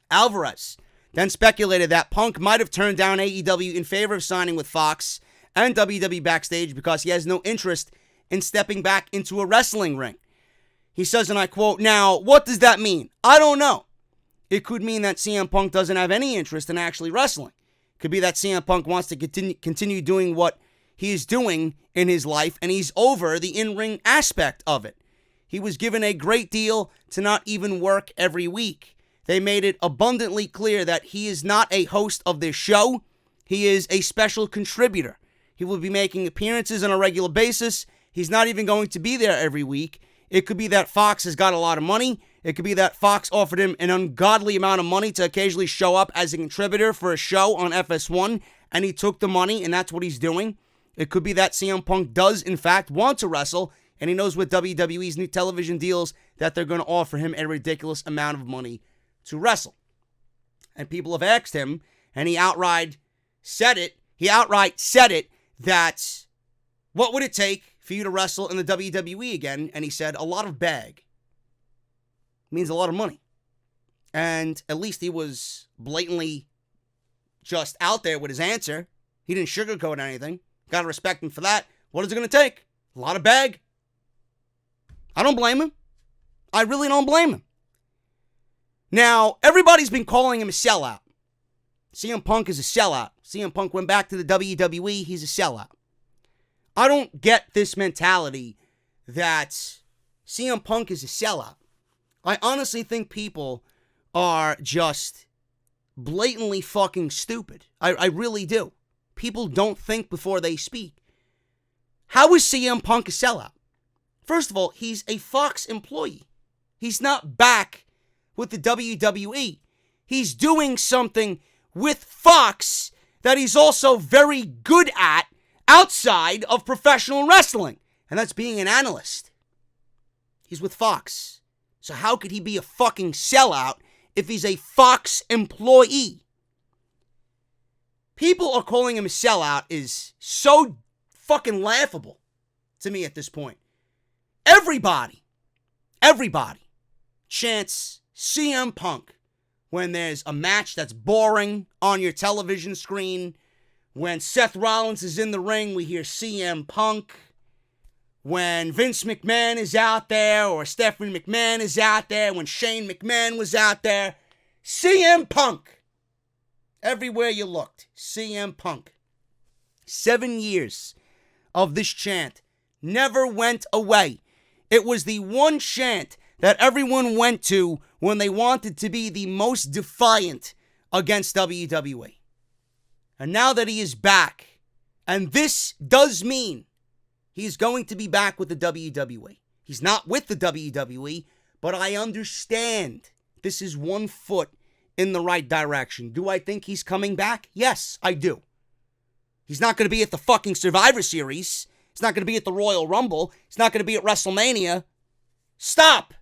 Alvarez then speculated that Punk might have turned down AEW in favor of signing with Fox and WWE Backstage because he has no interest in stepping back into a wrestling ring. He says, and I quote, "Now, what does that mean? I don't know. It could mean that CM Punk doesn't have any interest in actually wrestling. It could be that CM Punk wants to continue doing what he's doing in his life, and he's over the in-ring aspect of it. He was given a great deal to not even work every week. They made it abundantly clear that he is not a host of this show. He is a special contributor. He will be making appearances on a regular basis. He's not even going to be there every week. It could be that Fox has got a lot of money. It could be that Fox offered him an ungodly amount of money to occasionally show up as a contributor for a show on FS1, and he took the money, and that's what he's doing. It could be that CM Punk does, in fact, want to wrestle, and he knows with WWE's new television deals that they're going to offer him a ridiculous amount of money to wrestle. And people have asked him, and he outright said it. He outright said it, that what would it take for you to wrestle in the WWE again? And he said, a lot of bag. Means a lot of money. And at least he was blatantly just out there with his answer. He didn't sugarcoat anything. Gotta respect him for that. What is it going to take? A lot of bag. I don't blame him. I really don't blame him. Now, everybody's been calling him a sellout. CM Punk is a sellout. CM Punk went back to the WWE. He's a sellout. I don't get this mentality that CM Punk is a sellout. I honestly think people are just blatantly fucking stupid. I really do. People don't think before they speak. How is CM Punk a sellout? First of all, he's a Fox employee. He's not back with the WWE. He's doing something with Fox that he's also very good at outside of professional wrestling, and that's being an analyst. He's with Fox. So how could he be a fucking sellout if he's a Fox employee? People are calling him a sellout is so fucking laughable to me at this point. Everybody chants CM Punk when there's a match that's boring on your television screen. When Seth Rollins is in the ring, we hear CM Punk. When Vince McMahon is out there, or Stephanie McMahon is out there, when Shane McMahon was out there, CM Punk. Everywhere you looked, CM Punk. 7 years of this chant never went away. It was the one chant that everyone went to when they wanted to be the most defiant against WWE. And now that he is back, and this does mean he's going to be back with the WWE. He's not with the WWE, but I understand this is one foot in the right direction. Do I think he's coming back? Yes, I do. He's not going to be at the fucking Survivor Series. He's not going to be at the Royal Rumble. He's not going to be at WrestleMania. Stop.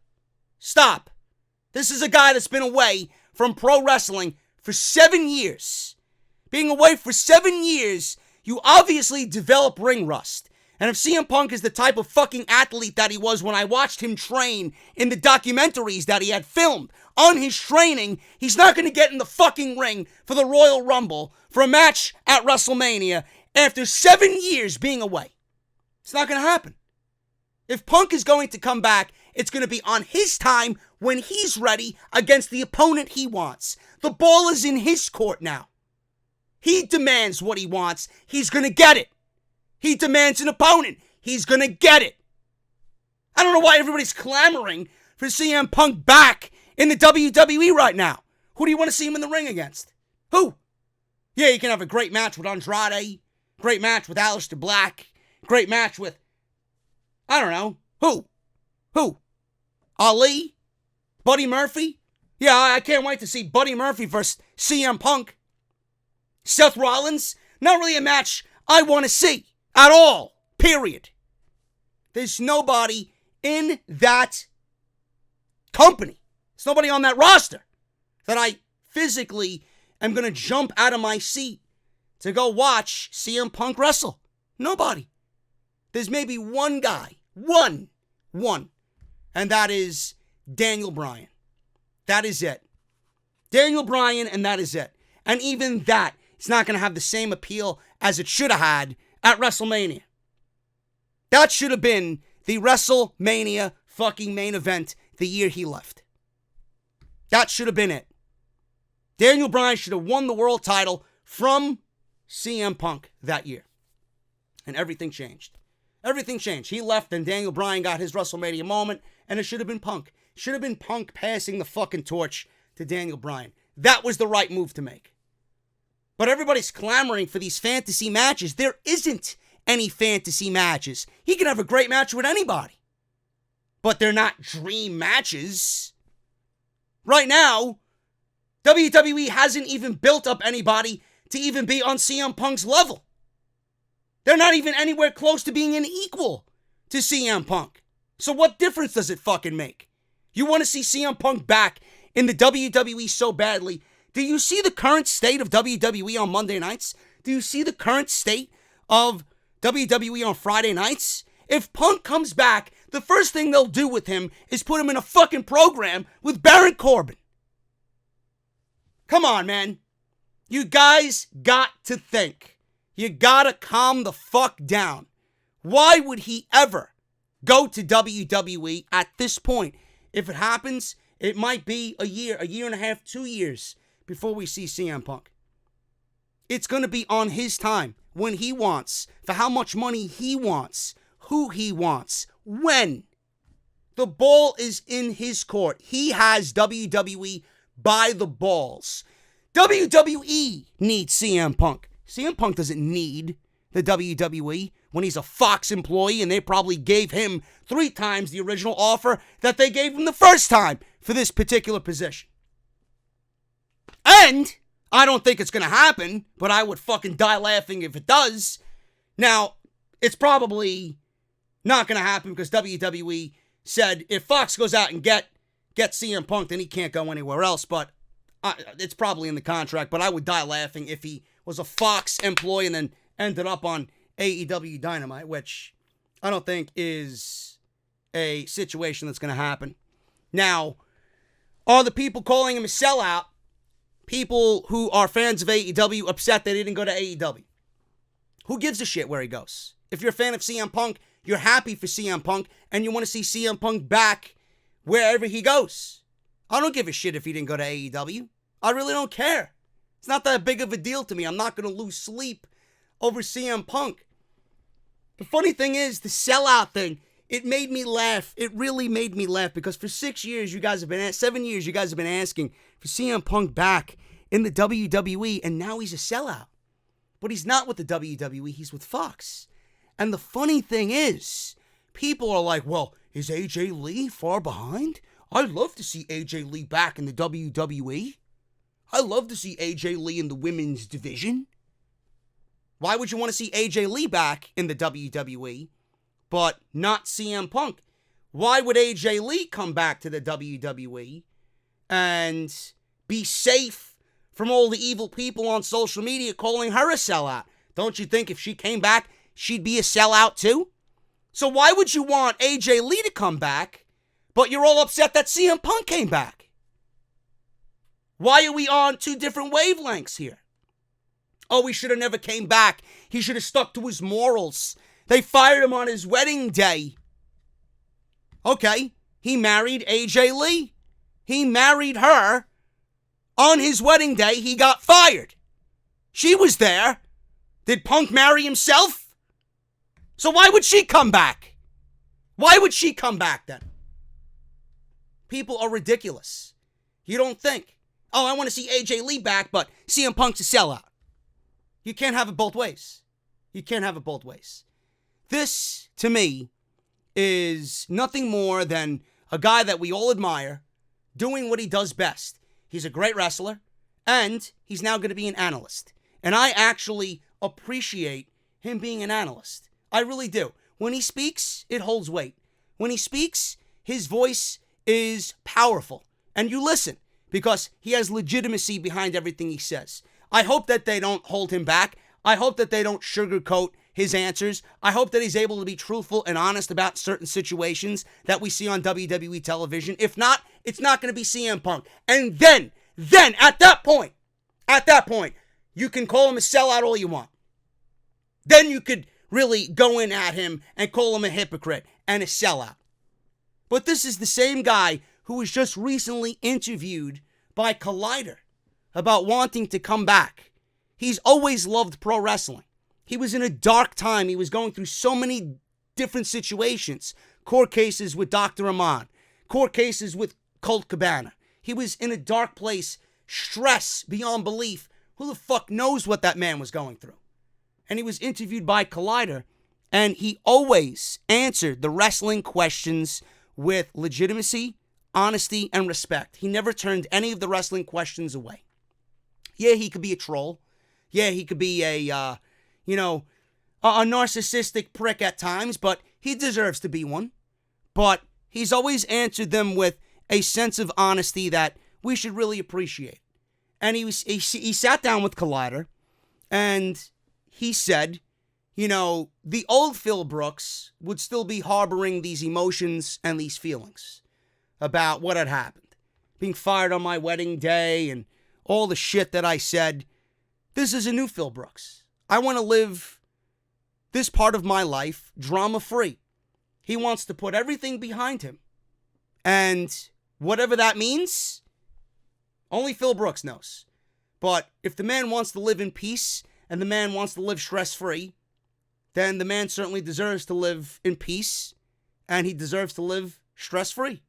This is a guy that's been away from pro wrestling for 7 years. Being away for 7 years, you obviously develop ring rust. And if CM Punk is the type of fucking athlete that he was when I watched him train in the documentaries that he had filmed on his training, he's not going to get in the fucking ring for the Royal Rumble for a match at WrestleMania after 7 years being away. It's not going to happen. If Punk is going to come back, it's going to be on his time when he's ready against the opponent he wants. The ball is in his court now. He demands what he wants. He's going to get it. He demands an opponent. He's going to get it. I don't know why everybody's clamoring for CM Punk back in the WWE right now. Who do you want to see him in the ring against? Who? Yeah, you can have a great match with Andrade. Great match with Aleister Black. Great match with, I don't know. Who? Ali? Buddy Murphy? Yeah, I can't wait to see Buddy Murphy versus CM Punk. Seth Rollins? Not really a match I want to see at all. Period. There's nobody in that company. There's nobody on that roster that I physically am going to jump out of my seat to go watch CM Punk wrestle. Nobody. There's maybe one guy. One. And that is Daniel Bryan. That is it. Daniel Bryan, and that is it. And even that, it's not going to have the same appeal as it should have had at WrestleMania. That should have been the WrestleMania fucking main event the year he left. That should have been it. Daniel Bryan should have won the world title from CM Punk that year. And everything changed. Everything changed. He left and Daniel Bryan got his WrestleMania moment, and it should have been Punk. It should have been Punk passing the fucking torch to Daniel Bryan. That was the right move to make. But everybody's clamoring for these fantasy matches. There isn't any fantasy matches. He can have a great match with anybody. But they're not dream matches. Right now, WWE hasn't even built up anybody to even be on CM Punk's level. They're not even anywhere close to being an equal to CM Punk. So what difference does it fucking make? You want to see CM Punk back in the WWE so badly. Do you see the current state of WWE on Monday nights? Do you see the current state of WWE on Friday nights? If Punk comes back, the first thing they'll do with him is put him in a fucking program with Baron Corbin. Come on, man. You guys got to think. You gotta calm the fuck down. Why would he ever go to WWE at this point? If it happens, it might be a year and a half, 2 years before we see CM Punk. It's going to be on his time, when he wants, for how much money he wants, who he wants, when. The ball is in his court. He has WWE by the balls. WWE needs CM Punk. CM Punk doesn't need the WWE when he's a Fox employee and they probably gave him 3 times the original offer that they gave him the first time for this particular position. And I don't think it's going to happen, but I would fucking die laughing if it does. Now, it's probably not going to happen because WWE said if Fox goes out and get CM Punk, then he can't go anywhere else, but it's probably in the contract, but I would die laughing if he was a Fox employee and then ended up on AEW Dynamite, which I don't think is a situation that's going to happen. Now, are the people calling him a sellout people who are fans of AEW upset they didn't go to AEW? Who gives a shit where he goes? If you're a fan of CM Punk, you're happy for CM Punk, and you want to see CM Punk back wherever he goes. I don't give a shit if he didn't go to AEW. I really don't care. It's not that big of a deal to me. I'm not going to lose sleep over CM Punk. The funny thing is, the sellout thing, it made me laugh. It really made me laugh because for 7 years, you guys have been asking for CM Punk back in the WWE, and now he's a sellout. But he's not with the WWE, he's with Fox. And the funny thing is, people are like, well, is AJ Lee far behind? I'd love to see AJ Lee back in the WWE. I'd love to see AJ Lee in the women's division. Why would you want to see AJ Lee back in the WWE, but not CM Punk? Why would AJ Lee come back to the WWE and be safe from all the evil people on social media calling her a sellout? Don't you think if she came back, she'd be a sellout too? So why would you want AJ Lee to come back, but you're all upset that CM Punk came back? Why are we on 2 different wavelengths here? Oh, he should have never came back. He should have stuck to his morals. They fired him on his wedding day. Okay, he married AJ Lee. He married her. On his wedding day, he got fired. She was there. Did Punk marry himself? So why would she come back? Why would she come back then? People are ridiculous. You don't think, oh, I want to see AJ Lee back, but CM Punk's a sellout. You can't have it both ways. You can't have it both ways. This, to me, is nothing more than a guy that we all admire doing what he does best. He's a great wrestler, and he's now going to be an analyst. And I actually appreciate him being an analyst. I really do. When he speaks, it holds weight. When he speaks, his voice is powerful. And you listen, because he has legitimacy behind everything he says. I hope that they don't hold him back. I hope that they don't sugarcoat his answers. I hope that he's able to be truthful and honest about certain situations that we see on WWE television. If not, it's not going to be CM Punk. And then at that point, you can call him a sellout all you want. Then you could really go in at him and call him a hypocrite and a sellout. But this is the same guy who was just recently interviewed by Collider about wanting to come back. He's always loved pro wrestling. He was in a dark time. He was going through so many different situations. Court cases with Dr. Ahmad. Court cases with Colt Cabana. He was in a dark place. Stress beyond belief. Who the fuck knows what that man was going through? And he was interviewed by Collider, and he always answered the wrestling questions with legitimacy, honesty, and respect. He never turned any of the wrestling questions away. Yeah, he could be a troll. Yeah, he could be a narcissistic prick at times, but he deserves to be one. But he's always answered them with a sense of honesty that we should really appreciate. And he sat down with Collider, And he said, the old Phil Brooks would still be harboring these emotions and these feelings about what had happened. Being fired on my wedding day and all the shit that I said. This is a new Phil Brooks. I want to live this part of my life drama-free. He wants to put everything behind him. And whatever that means, only Phil Brooks knows. But if the man wants to live in peace and the man wants to live stress-free, then the man certainly deserves to live in peace and he deserves to live stress-free.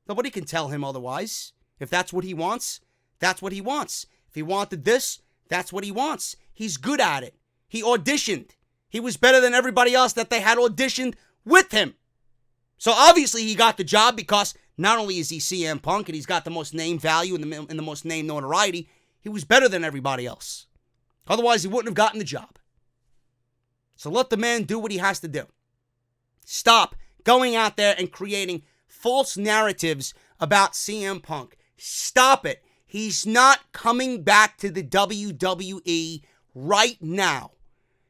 Nobody can tell him otherwise. If that's what he wants, that's what he wants. If he wanted this, that's what he wants. He's good at it. He auditioned. He was better than everybody else that they had auditioned with him. So obviously he got the job because not only is he CM Punk and he's got the most name value and the most name notoriety, he was better than everybody else. Otherwise he wouldn't have gotten the job. So let the man do what he has to do. Stop going out there and creating false narratives about CM Punk. Stop it. He's not coming back to the WWE right now.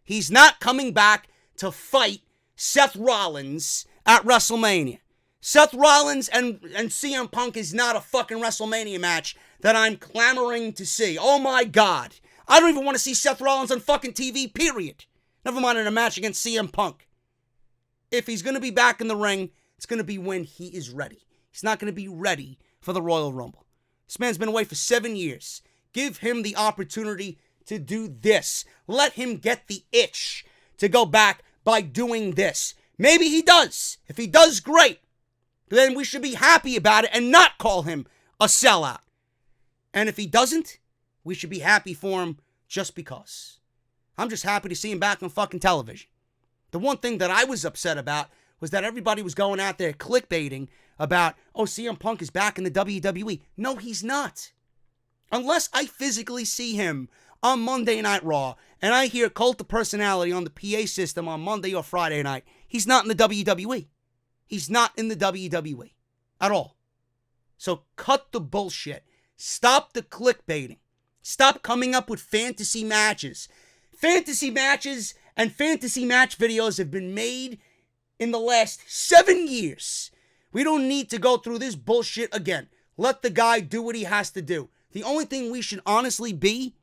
He's not coming back to fight Seth Rollins at WrestleMania. Seth Rollins and CM Punk is not a fucking WrestleMania match that I'm clamoring to see. Oh my God. I don't even want to see Seth Rollins on fucking TV, period. Never mind in a match against CM Punk. If he's going to be back in the ring, it's going to be when he is ready. He's not going to be ready for the Royal Rumble. This man's been away for 7 years. Give him the opportunity to do this. Let him get the itch to go back by doing this. Maybe he does. If he does, great. Then we should be happy about it and not call him a sellout. And if he doesn't, we should be happy for him just because. I'm just happy to see him back on fucking television. The one thing that I was upset about was that everybody was going out there clickbaiting about, oh, CM Punk is back in the WWE. No, he's not. Unless I physically see him on Monday Night Raw and I hear Cult of Personality on the PA system on Monday or Friday night, he's not in the WWE. He's not in the WWE at all. So cut the bullshit. Stop the clickbaiting. Stop coming up with fantasy matches. Fantasy matches and fantasy match videos have been made in the last 7 years. We don't need to go through this bullshit again. Let the guy do what he has to do. The only thing we should honestly be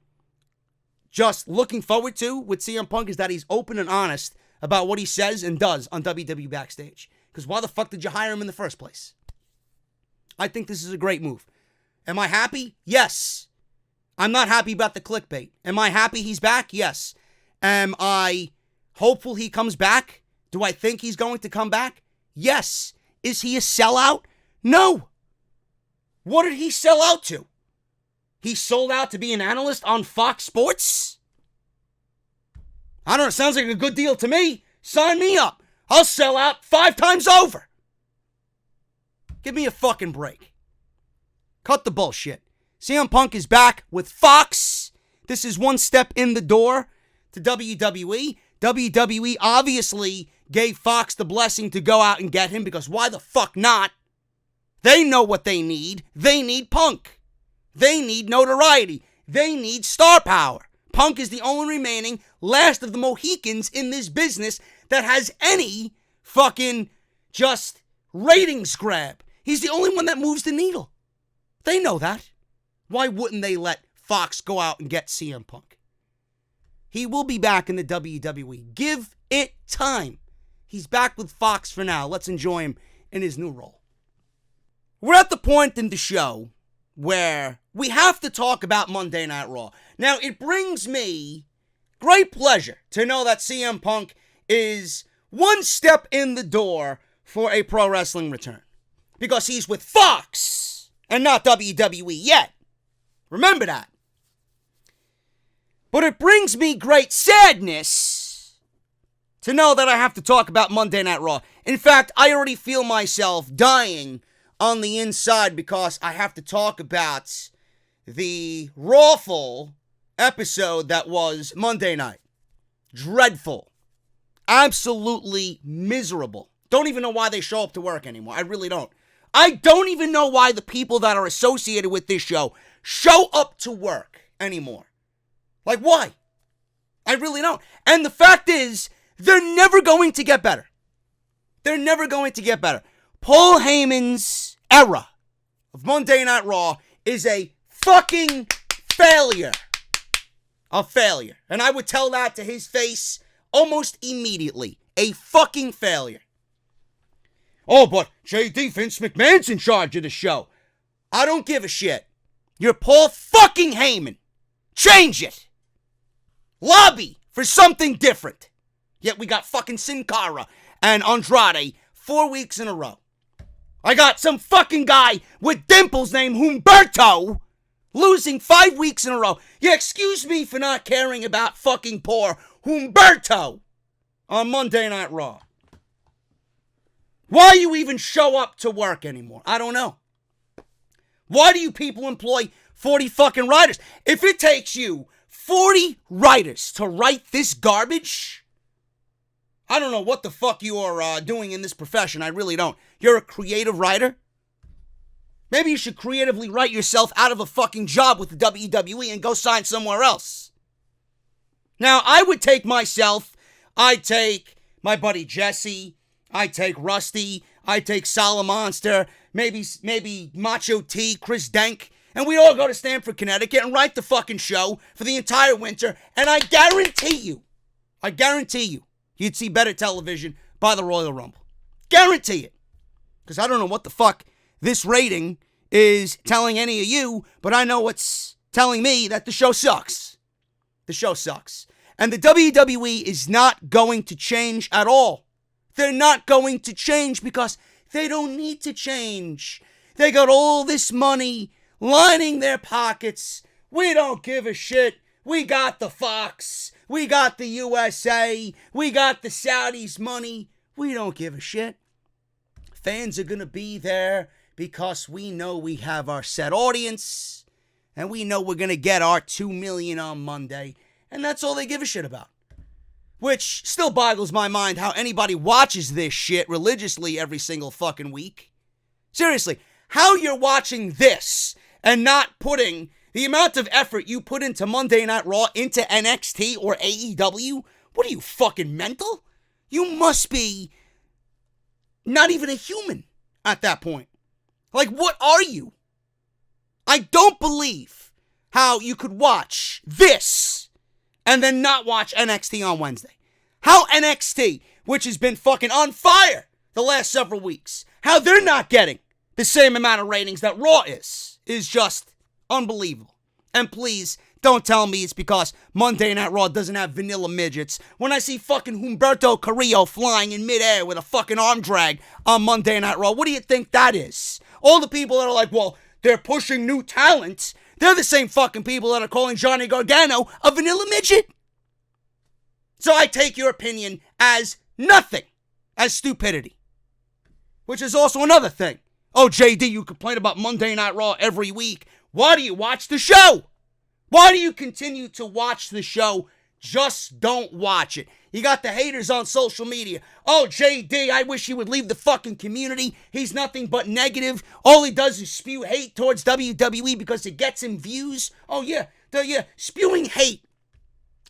just looking forward to with CM Punk is that he's open and honest about what he says and does on WWE Backstage. Because why the fuck did you hire him in the first place? I think this is a great move. Am I happy? Yes. I'm not happy about the clickbait. Am I happy he's back? Yes. Am I hopeful he comes back? Do I think he's going to come back? Yes. Is he a sellout? No. What did he sell out to? He sold out to be an analyst on Fox Sports? I don't know. Sounds like a good deal to me. Sign me up. I'll sell out 5 times over. Give me a fucking break. Cut the bullshit. CM Punk is back with Fox. This is one step in the door to WWE. WWE obviously gave Fox the blessing to go out and get him because why the fuck not? They know what they need. They need Punk. They need notoriety. They need star power. Punk is the only remaining last of the Mohicans in this business that has any fucking just ratings grab. He's the only one that moves the needle. They know that. Why wouldn't they let Fox go out and get CM Punk? He will be back in the WWE. Give it time. He's back with Fox for now. Let's enjoy him in his new role. We're at the point in the show where we have to talk about Monday Night Raw. Now, it brings me great pleasure to know that CM Punk is one step in the door for a pro wrestling return. Because he's with Fox and not WWE yet. Remember that. But it brings me great sadness to know that I have to talk about Monday Night Raw. In fact, I already feel myself dying on the inside because I have to talk about the rawful episode that was Monday night. Dreadful. Absolutely miserable. Don't even know why they show up to work anymore. I really don't. I don't even know why the people that are associated with this show up to work anymore. Like, why? I really don't. And the fact is, they're never going to get better. They're never going to get better. Paul Heyman's era of Monday Night Raw is a fucking failure. A failure. And I would tell that to his face almost immediately. A fucking failure. Oh, but JD, Vince McMahon's in charge of the show. I don't give a shit. You're Paul fucking Heyman. Change it. Lobby for something different. Yet we got fucking Sin Cara and Andrade 4 weeks in a row. I got some fucking guy with dimples named Humberto losing 5 weeks in a row. Yeah, excuse me for not caring about fucking poor Humberto on Monday Night Raw. Why you even show up to work anymore? I don't know. Why do you people employ 40 fucking writers? If it takes you 40 writers to write this garbage, I don't know what the fuck you are doing in this profession. I really don't. You're a creative writer? Maybe you should creatively write yourself out of a fucking job with the WWE and go sign somewhere else. Now, I would take myself, I'd take my buddy Jesse, I'd take Rusty, I'd take Salamonster, maybe Macho T, Chris Denk, and we'd all go to Stamford, Connecticut and write the fucking show for the entire winter, and I guarantee you, you'd see better television by the Royal Rumble. Guarantee it. Because I don't know what the fuck this rating is telling any of you, but I know what's telling me that the show sucks. The show sucks. And the WWE is not going to change at all. They're not going to change because they don't need to change. They got all this money lining their pockets. We don't give a shit. We got the Fox. We got the USA. We got the Saudis' money. We don't give a shit. Fans are going to be there because we know we have our set audience. And we know we're going to get our 2 million on Monday. And that's all they give a shit about. Which still boggles my mind how anybody watches this shit religiously every single fucking week. Seriously, how you're watching this and not putting the amount of effort you put into Monday Night Raw into NXT or AEW? What are you, fucking mental? You must be not even a human at that point. Like, what are you? I don't believe how you could watch this and then not watch NXT on Wednesday. How NXT, which has been fucking on fire the last several weeks, how they're not getting the same amount of ratings that Raw is just unbelievable. And please, don't tell me it's because Monday Night Raw doesn't have vanilla midgets. When I see fucking Humberto Carrillo flying in midair with a fucking arm drag on Monday Night Raw, what do you think that is? All the people that are like, well, they're pushing new talent, they're the same fucking people that are calling Johnny Gargano a vanilla midget. So I take your opinion as nothing, as stupidity. Which is also another thing. Oh, JD, you complain about Monday Night Raw every week. Why do you watch the show? Why do you continue to watch the show? Just don't watch it. You got the haters on social media. Oh, JD, I wish he would leave the fucking community. He's nothing but negative. All he does is spew hate towards WWE because it gets him views. Oh, yeah, spewing hate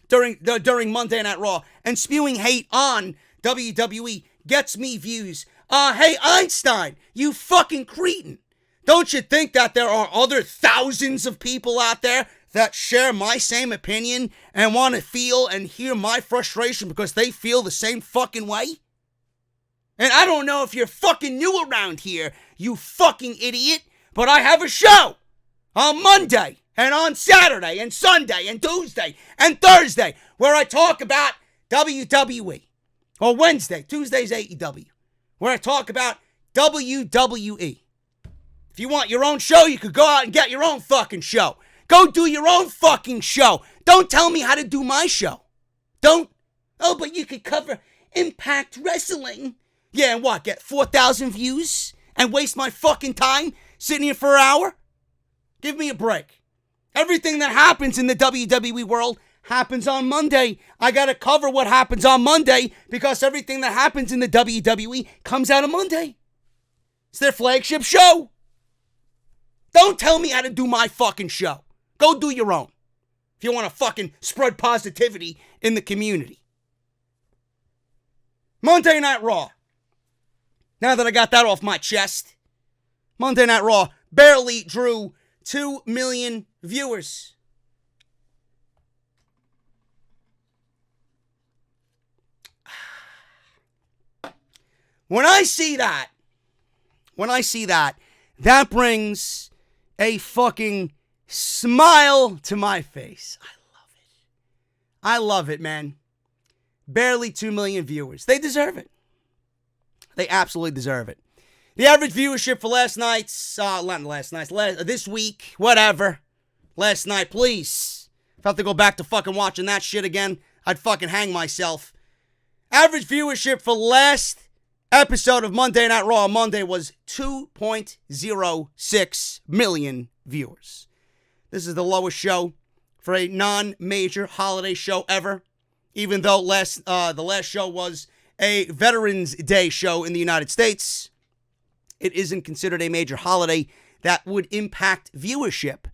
during Monday Night Raw and spewing hate on WWE gets me views. Hey, Einstein, you fucking cretin. Don't you think that there are other thousands of people out there that share my same opinion and want to feel and hear my frustration because they feel the same fucking way? And I don't know if you're fucking new around here, you fucking idiot, but I have a show on Monday and on Saturday and Sunday and Tuesday and Thursday where I talk about WWE. Or Wednesday, Tuesday's AEW, where I talk about WWE. If you want your own show, you could go out and get your own fucking show. Go do your own fucking show. Don't tell me how to do my show. Don't. Oh, but you could cover Impact Wrestling. Yeah, and what? Get 4,000 views and waste my fucking time sitting here for an hour? Give me a break. Everything that happens in the WWE world happens on Monday. I gotta cover what happens on Monday because everything that happens in the WWE comes out on Monday. It's their flagship show. Don't tell me how to do my fucking show. Go do your own. if you want to fucking spread positivity in the community. Monday Night Raw. Now that I got that off my chest, Monday Night Raw barely drew 2 million viewers. When I see that, that brings a fucking smile to my face. I love it, man. Barely 2 million viewers. They deserve it. They absolutely deserve it. The average viewership for this week, whatever. Last night, please. If I have to go back to fucking watching that shit again, I'd fucking hang myself. Average viewership for last episode of Monday Night Raw Monday was 2.06 million viewers. This is the lowest show for a non-major holiday show ever, even though the last show was a Veterans Day show in the United States. It isn't considered a major holiday that would impact viewership.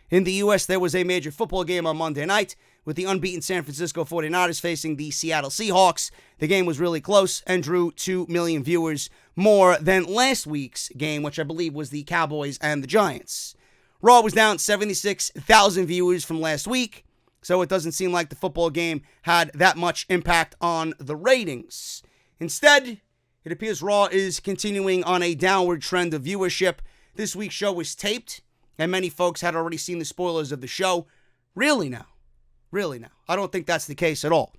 In the U.S., there was a major football game on Monday night with the unbeaten San Francisco 49ers facing the Seattle Seahawks. The game was really close and drew 2 million viewers, more than last week's game, which I believe was the Cowboys and the Giants. Raw was down 76,000 viewers from last week, so it doesn't seem like the football game had that much impact on the ratings. Instead, it appears Raw is continuing on a downward trend of viewership. This week's show was taped, and many folks had already seen the spoilers of the show. Really now. I don't think that's the case at all.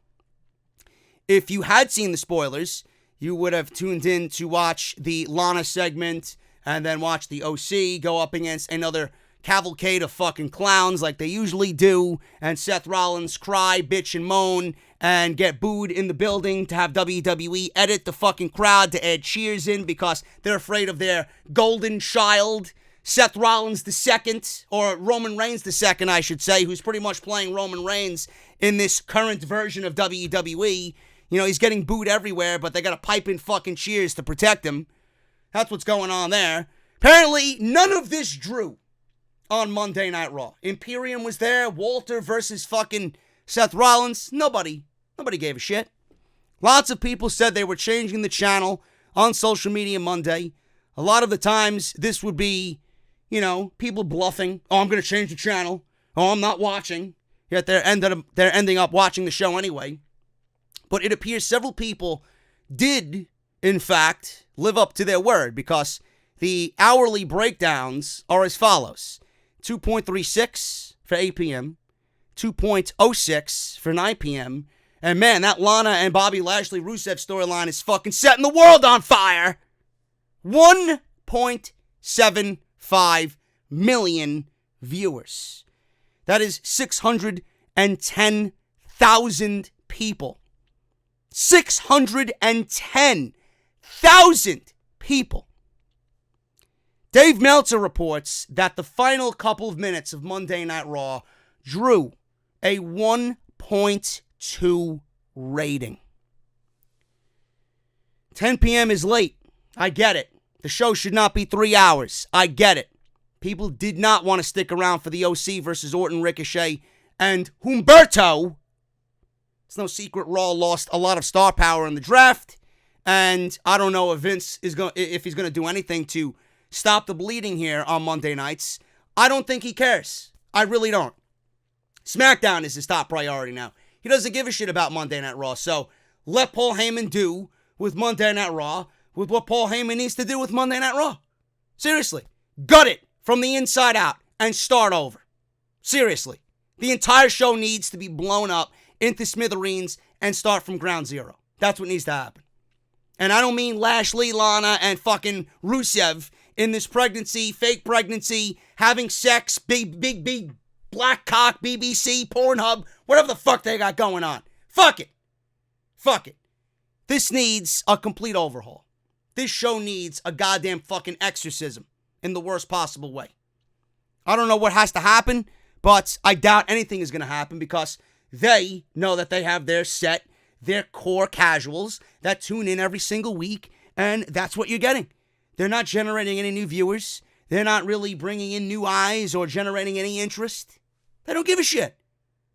If you had seen the spoilers, you would have tuned in to watch the Lana segment and then watch the OC go up against another cavalcade of fucking clowns like they usually do, and Seth Rollins cry, bitch, and moan, and get booed in the building to have WWE edit the fucking crowd to add cheers in because they're afraid of their golden child, Seth Rollins II, or Roman Reigns II, I should say, who's pretty much playing Roman Reigns in this current version of WWE. You know, he's getting booed everywhere, but they gotta pipe in fucking cheers to protect him. That's what's going on there. Apparently, none of this drew on Monday Night Raw. Imperium was there, Walter versus fucking Seth Rollins. Nobody gave a shit. Lots of people said they were changing the channel on social media Monday. A lot of the times, this would be, you know, people bluffing. Oh, I'm going to change the channel. Oh, I'm not watching. Yet they're ending up watching the show anyway. But it appears several people did, in fact, live up to their word, because the hourly breakdowns are as follows. 2.36 for 8 p.m., 2.06 for 9 p.m., and man, that Lana and Bobby Lashley Rusev storyline is fucking setting the world on fire. 1.75 million viewers. That is 610,000 people. 610,000 people. Dave Meltzer reports that the final couple of minutes of Monday Night Raw drew a 1.2 rating. 10 p.m. is late. I get it. The show should not be 3 hours. I get it. People did not want to stick around for the OC versus Orton, Ricochet, and Humberto. It's no secret Raw lost a lot of star power in the draft, and I don't know if Vince is if he's going to do anything to stop the bleeding here on Monday nights. I don't think he cares. I really don't. SmackDown is his top priority now. He doesn't give a shit about Monday Night Raw, so let Paul Heyman do with Monday Night Raw with what Paul Heyman needs to do with Monday Night Raw. Seriously. Gut it from the inside out and start over. Seriously. The entire show needs to be blown up into smithereens and start from ground zero. That's what needs to happen. And I don't mean Lashley, Lana, and fucking Rusev in this pregnancy, fake pregnancy, having sex, big, black cock, BBC, Pornhub, whatever the fuck they got going on. Fuck it. This needs a complete overhaul. This show needs a goddamn fucking exorcism in the worst possible way. I don't know what has to happen, but I doubt anything is going to happen because they know that they have their core casuals that tune in every single week, and that's what you're getting. They're not generating any new viewers. They're not really bringing in new eyes or generating any interest. They don't give a shit.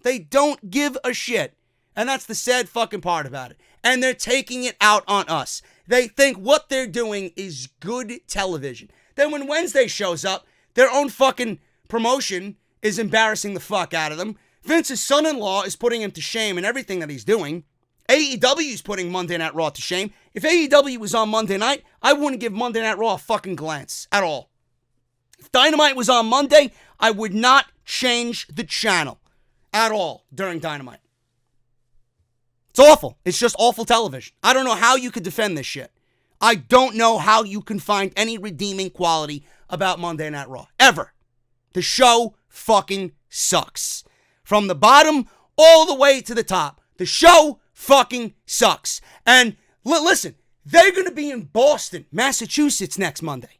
They don't give a shit. And that's the sad fucking part about it. And they're taking it out on us. They think what they're doing is good television. Then when Wednesday shows up, their own fucking promotion is embarrassing the fuck out of them. Vince's son-in-law is putting him to shame in everything that he's doing. AEW is putting Monday Night Raw to shame. If AEW was on Monday night, I wouldn't give Monday Night Raw a fucking glance at all. If Dynamite was on Monday, I would not change the channel at all during Dynamite. It's awful. It's just awful television. I don't know how you could defend this shit. I don't know how you can find any redeeming quality about Monday Night Raw. Ever. The show fucking sucks. From the bottom all the way to the top. The show fucking sucks. And listen, they're going to be in Boston, Massachusetts next Monday.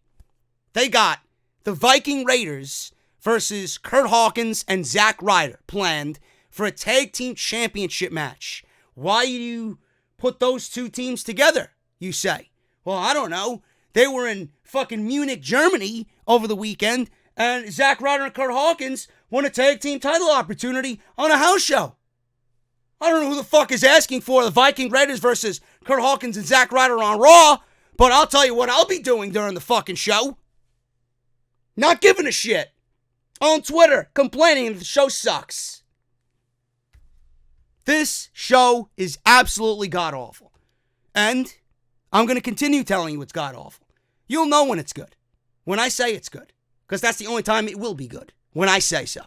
They got the Viking Raiders versus Kurt Hawkins and Zack Ryder planned for a tag team championship match. Why do you put those two teams together, you say? Well, I don't know. They were in fucking Munich, Germany over the weekend, and Zack Ryder and Kurt Hawkins won a tag team title opportunity on a house show. I don't know who the fuck is asking for the Viking Raiders versus Kurt Hawkins and Zack Ryder on Raw, but I'll tell you what I'll be doing during the fucking show. Not giving a shit. On Twitter, complaining that the show sucks. This show is absolutely god-awful. And I'm going to continue telling you it's god-awful. You'll know when it's good. When I say it's good. Because that's the only time it will be good. When I say so.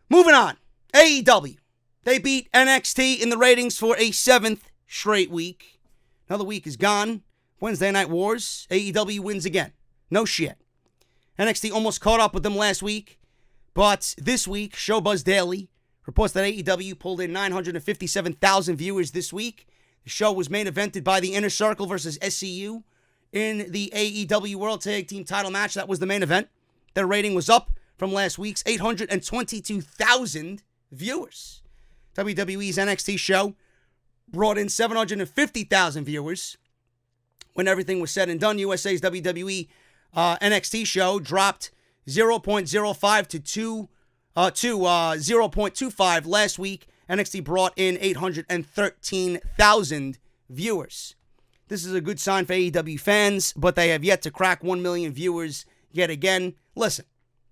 Moving on. AEW. They beat NXT in the ratings for a 7th straight week. Another week is gone. Wednesday Night Wars. AEW wins again. No shit. NXT almost caught up with them last week. But this week, Showbuzz Daily reports that AEW pulled in 957,000 viewers this week. The show was main evented by the Inner Circle versus SCU in the AEW World Tag Team title match. That was the main event. Their rating was up from last week's 822,000 viewers. WWE's NXT show brought in 750,000 viewers. When everything was said and done, USA's WWE NXT show dropped 0.05 to 0.25 last week. NXT brought in 813,000 viewers. This is a good sign for AEW fans, but they have yet to crack 1 million viewers yet again. Listen,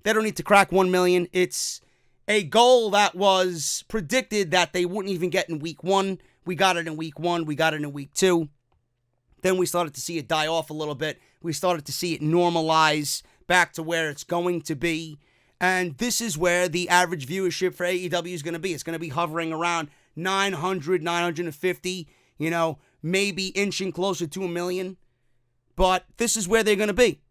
they don't need to crack 1 million. It's a goal that was predicted that they wouldn't even get in week 1. We got it in week 1. We got it in week 2. Then we started to see it die off a little bit. We started to see it normalize back to where it's going to be. And this is where the average viewership for AEW is going to be. It's going to be hovering around 900, 950, maybe inching closer to 1 million. But this is where they're going to be.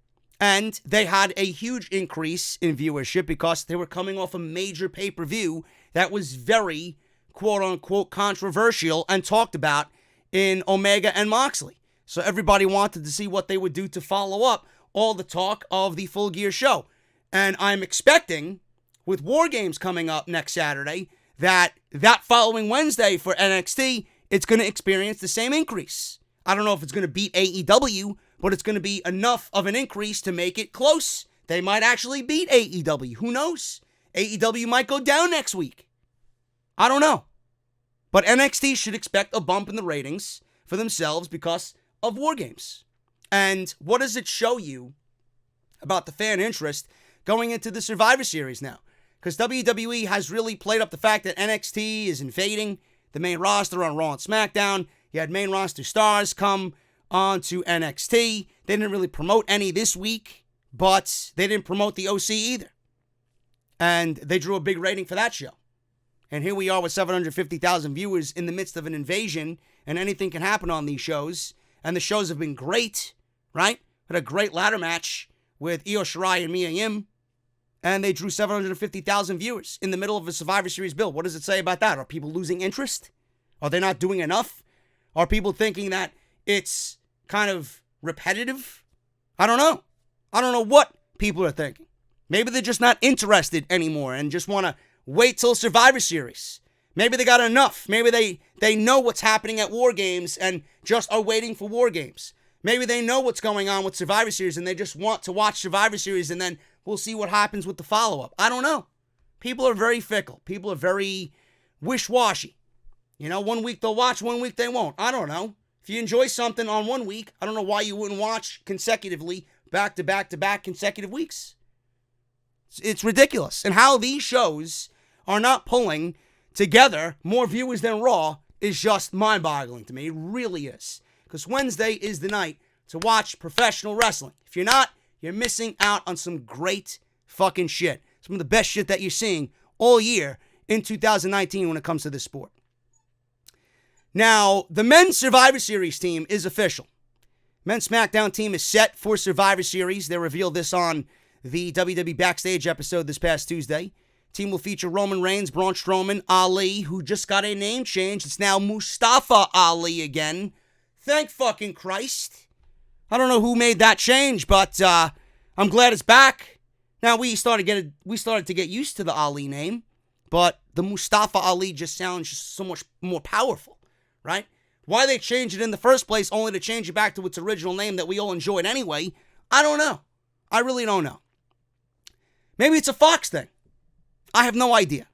And they had a huge increase in viewership because they were coming off a major pay-per-view that was very, quote-unquote, controversial and talked about in Omega and Moxley. So everybody wanted to see what they would do to follow up all the talk of the Full Gear show. And I'm expecting, with War Games coming up next Saturday, that following Wednesday for NXT, it's going to experience the same increase. I don't know if it's going to beat AEW, but it's going to be enough of an increase to make it close. They might actually beat AEW. Who knows? AEW might go down next week. I don't know. But NXT should expect a bump in the ratings for themselves because of War Games. And what does it show you about the fan interest going into the Survivor Series now? Because WWE has really played up the fact that NXT is invading the main roster on Raw and SmackDown. You had main roster stars come on to NXT. They didn't really promote any this week, but they didn't promote the OC either. And they drew a big rating for that show. And here we are with 750,000 viewers in the midst of an invasion, and anything can happen on these shows. And the shows have been great, right? Had a great ladder match with Io Shirai and Mia Yim. And they drew 750,000 viewers in the middle of a Survivor Series build. What does it say about that? Are people losing interest? Are they not doing enough? Are people thinking that it's kind of repetitive? I don't know. I don't know what people are thinking. Maybe they're just not interested anymore and just want to wait till Survivor Series. Maybe they got enough. Maybe they know what's happening at War Games and just are waiting for War Games. Maybe they know what's going on with Survivor Series and they just want to watch Survivor Series and then we'll see what happens with the follow-up. I don't know. People are very fickle. People are very wish-washy. You know, one week they'll watch, one week they won't. I don't know. If you enjoy something on one week, I don't know why you wouldn't watch consecutively back-to-back consecutive weeks. It's ridiculous. And how these shows are not pulling together more viewers than Raw is just mind-boggling to me. It really is. Because Wednesday is the night to watch professional wrestling. If you're not, you're missing out on some great fucking shit. Some of the best shit that you're seeing all year in 2019 when it comes to this sport. Now, the men's Survivor Series team is official. Men's SmackDown team is set for Survivor Series. They revealed this on the WWE Backstage episode this past Tuesday. Team will feature Roman Reigns, Braun Strowman, Ali, who just got a name change. It's now Mustafa Ali again. Thank fucking Christ. I don't know who made that change, but I'm glad it's back. Now, we started to get used to the Ali name, but the Mustafa Ali just sounds just so much more powerful, right? Why they changed it in the first place only to change it back to its original name that we all enjoyed anyway, I don't know. I really don't know. Maybe it's a Fox thing. I have no idea.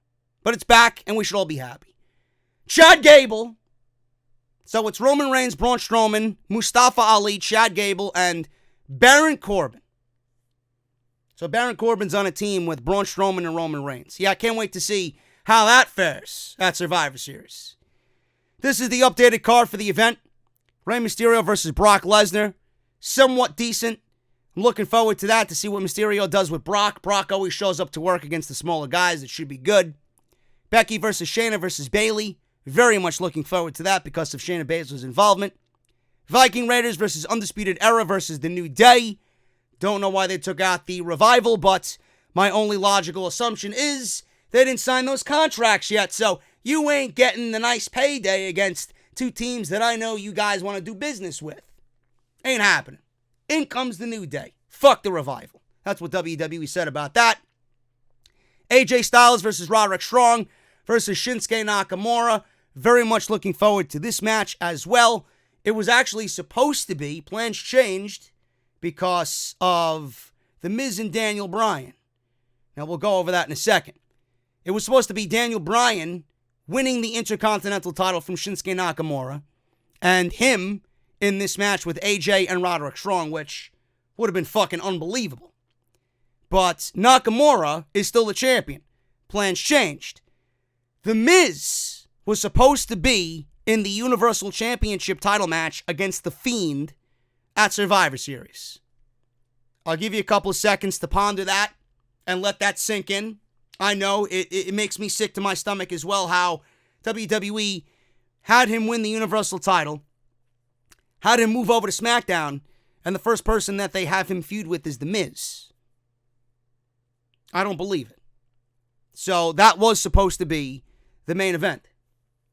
But it's back, and we should all be happy. Chad Gable. So it's Roman Reigns, Braun Strowman, Mustafa Ali, Chad Gable, and Baron Corbin. So Baron Corbin's on a team with Braun Strowman and Roman Reigns. Yeah, I can't wait to see how that fares at Survivor Series. This is the updated card for the event. Rey Mysterio versus Brock Lesnar. Somewhat decent. I'm looking forward to that, to see what Mysterio does with Brock. Brock always shows up to work against the smaller guys. It should be good. Becky versus Shayna versus Bayley. Very much looking forward to that because of Shayna Baszler's involvement. Viking Raiders versus Undisputed Era versus The New Day. Don't know why they took out the Revival, but my only logical assumption is they didn't sign those contracts yet, so you ain't getting the nice payday against two teams that I know you guys want to do business with. Ain't happening. In comes The New Day. Fuck the Revival. That's what WWE said about that. AJ Styles versus Roderick Strong versus Schinsky Nakamura. Very much looking forward to this match as well. It was actually supposed to be, plans changed because of The Miz and Daniel Bryan. Now we'll go over that in a second. It was supposed to be Daniel Bryan winning the Intercontinental title from Schinsky Nakamura and him in this match with AJ and Roderick Strong, which would have been fucking unbelievable. But Nakamura is still the champion. Plans changed. The Miz was supposed to be in the Universal Championship title match against The Fiend at Survivor Series. I'll give you a couple of seconds to ponder that and let that sink in. I know it makes me sick to my stomach as well how WWE had him win the Universal title, had him move over to SmackDown, and the first person that they have him feud with is The Miz. I don't believe it. So that was supposed to be the main event.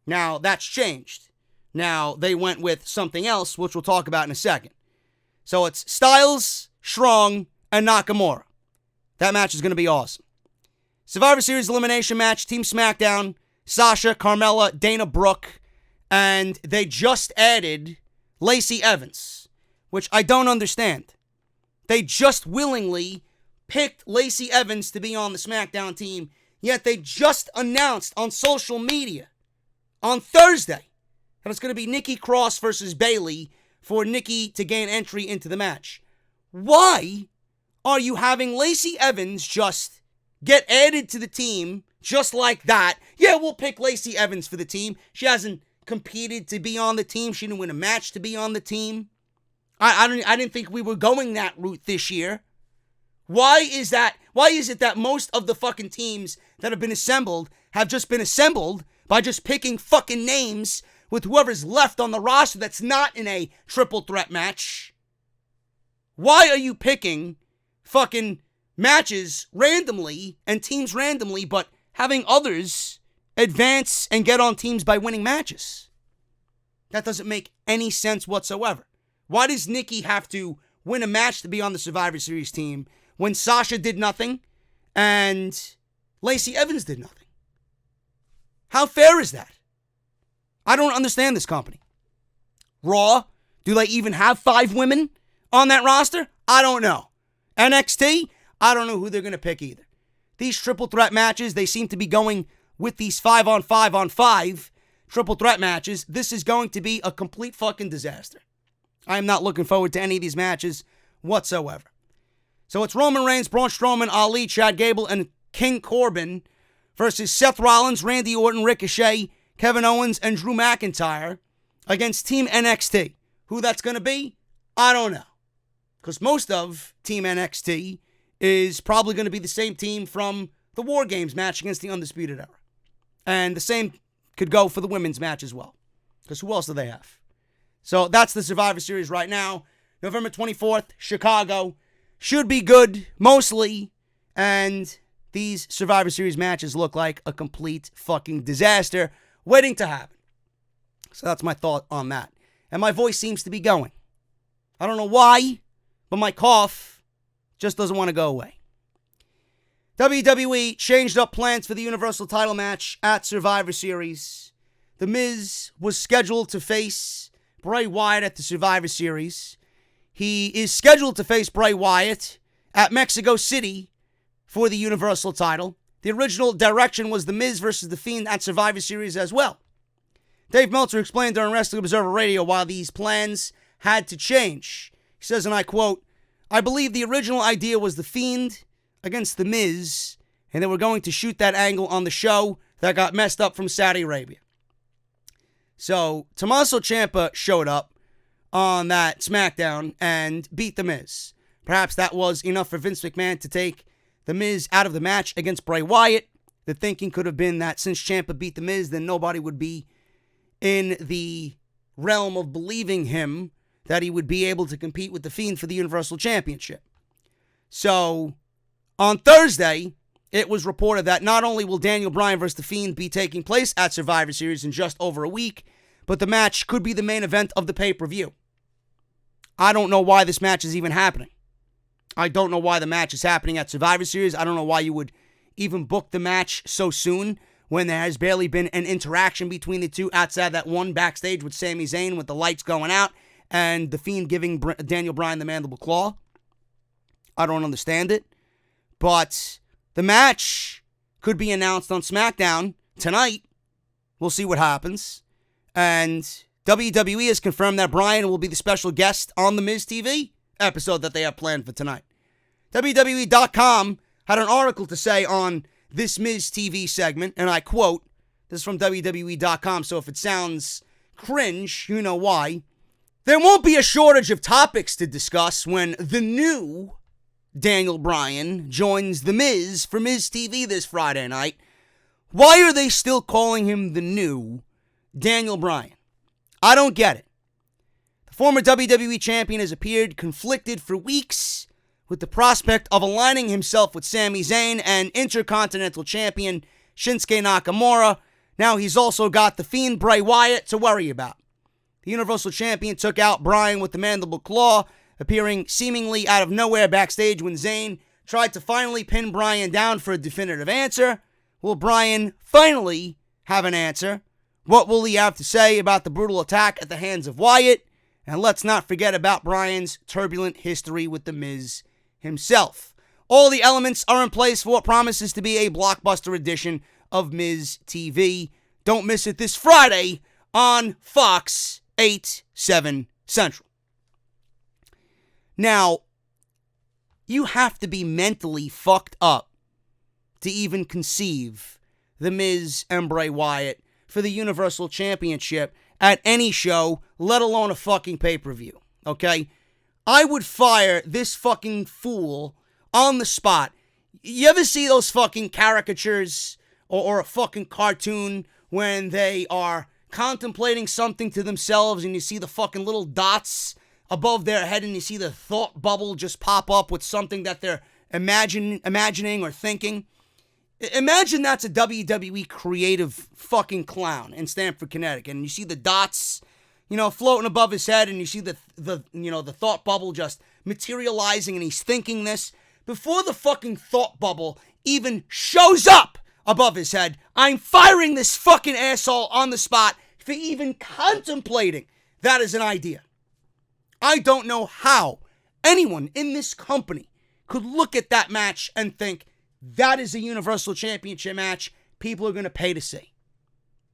Now, that's changed. Now, they went with something else, which we'll talk about in a second. So it's Styles, Strong, and Nakamura. That match is going to be awesome. Survivor Series elimination match, Team SmackDown, Sasha, Carmella, Dana Brooke, and they just added Lacey Evans, which I don't understand. They just willingly picked Lacey Evans to be on the SmackDown team, yet they just announced on social media on Thursday that it's going to be Nikki Cross versus Bayley for Nikki to gain entry into the match. Why are you having Lacey Evans just get added to the team just like that? Yeah, we'll pick Lacey Evans for the team. She hasn't competed to be on the team. She didn't win a match to be on the team. I didn't think we were going that route this year. Why is that? Why is it that most of the fucking teams that have been assembled have just been assembled by just picking fucking names with whoever's left on the roster that's not in a triple threat match? Why are you picking fucking matches randomly and teams randomly, but having others advance and get on teams by winning matches? That doesn't make any sense whatsoever. Why does Nikki have to win a match to be on the Survivor Series team when Sasha did nothing and Lacey Evans did nothing? How fair is that? I don't understand this company. Raw, do they even have 5 women on that roster? I don't know. NXT, I don't know who they're going to pick either. these triple threat matches, they seem to be going with these 5-on-5-on-5 triple threat matches. This is going to be a complete fucking disaster. I am not looking forward to any of these matches whatsoever. So it's Roman Reigns, Braun Strowman, Ali, Chad Gable, and King Corbin versus Seth Rollins, Randy Orton, Ricochet, Kevin Owens, and Drew McIntyre against Team NXT. Who that's going to be, I don't know. Because most of Team NXT is probably going to be the same team from the War Games match against the Undisputed Era. And the same could go for the women's match as well. Because who else do they have? So that's the Survivor Series right now. November 24th, Chicago. Should be good, mostly. And these Survivor Series matches look like a complete fucking disaster waiting to happen. So that's my thought on that. And my voice seems to be going. I don't know why, but my cough just doesn't want to go away. WWE changed up plans for the Universal title match at Survivor Series. The Miz was scheduled to face Bray Wyatt at the Survivor Series. He is scheduled to face Bray Wyatt at Mexico City for the Universal title. The original direction was The Miz versus The Fiend at Survivor Series as well. Dave Meltzer explained during Wrestling Observer Radio why these plans had to change. He says, and I quote, "I believe the original idea was The Fiend against The Miz, and they were going to shoot that angle on the show that got messed up from Saudi Arabia." So, Tommaso Ciampa showed up on that SmackDown and beat The Miz. Perhaps that was enough for Vince McMahon to take The Miz out of the match against Bray Wyatt. The thinking could have been that since Ciampa beat The Miz, then nobody would be in the realm of believing him that he would be able to compete with The Fiend for the Universal Championship. So, on Thursday, it was reported that not only will Daniel Bryan versus The Fiend be taking place at Survivor Series in just over a week, but the match could be the main event of the pay-per-view. I don't know why this match is even happening. I don't know why the match is happening at Survivor Series. I don't know why you would even book the match so soon when there has barely been an interaction between the two outside that one backstage with Sami Zayn with the lights going out and The Fiend giving Daniel Bryan the mandible claw. I don't understand it. But the match could be announced on SmackDown tonight. We'll see what happens. And WWE has confirmed that Bryan will be the special guest on the Miz TV episode that they have planned for tonight. WWE.com had an article to say on this Miz TV segment, and I quote, this is from WWE.com, so if it sounds cringe, you know why. "There won't be a shortage of topics to discuss when the new Daniel Bryan joins The Miz for Miz TV this Friday night. Why are they still calling him the new Daniel Bryan? I don't get it. The former WWE champion has appeared conflicted for weeks with the prospect of aligning himself with Sami Zayn and Intercontinental Champion Shinsuke Nakamura. Now he's also got The Fiend Bray Wyatt to worry about. The Universal Champion took out Bryan with the mandible claw, appearing seemingly out of nowhere backstage when Zayn tried to finally pin Bryan down for a definitive answer. Will Bryan finally have an answer? What will he have to say about the brutal attack at the hands of Wyatt? And let's not forget about Bryan's turbulent history with The Miz himself. All the elements are in place for what promises to be a blockbuster edition of Miz TV. Don't miss it this Friday on Fox 8/7 Central. Now, you have to be mentally fucked up to even conceive The Miz and Bray Wyatt for the Universal Championship at any show, let alone a fucking pay-per-view, okay? I would fire this fucking fool on the spot. You ever see those fucking caricatures or a fucking cartoon when they are contemplating something to themselves and you see the fucking little dots above their head and you see the thought bubble just pop up with something that they're imagining or thinking? Imagine that's a WWE creative fucking clown in Stamford, Connecticut, and you see the dots, floating above his head, and you see the thought bubble just materializing, and he's thinking this. Before the fucking thought bubble even shows up above his head, I'm firing this fucking asshole on the spot for even contemplating that as an idea. I don't know how anyone in this company could look at that match and think, That is a Universal Championship match people are going to pay to see.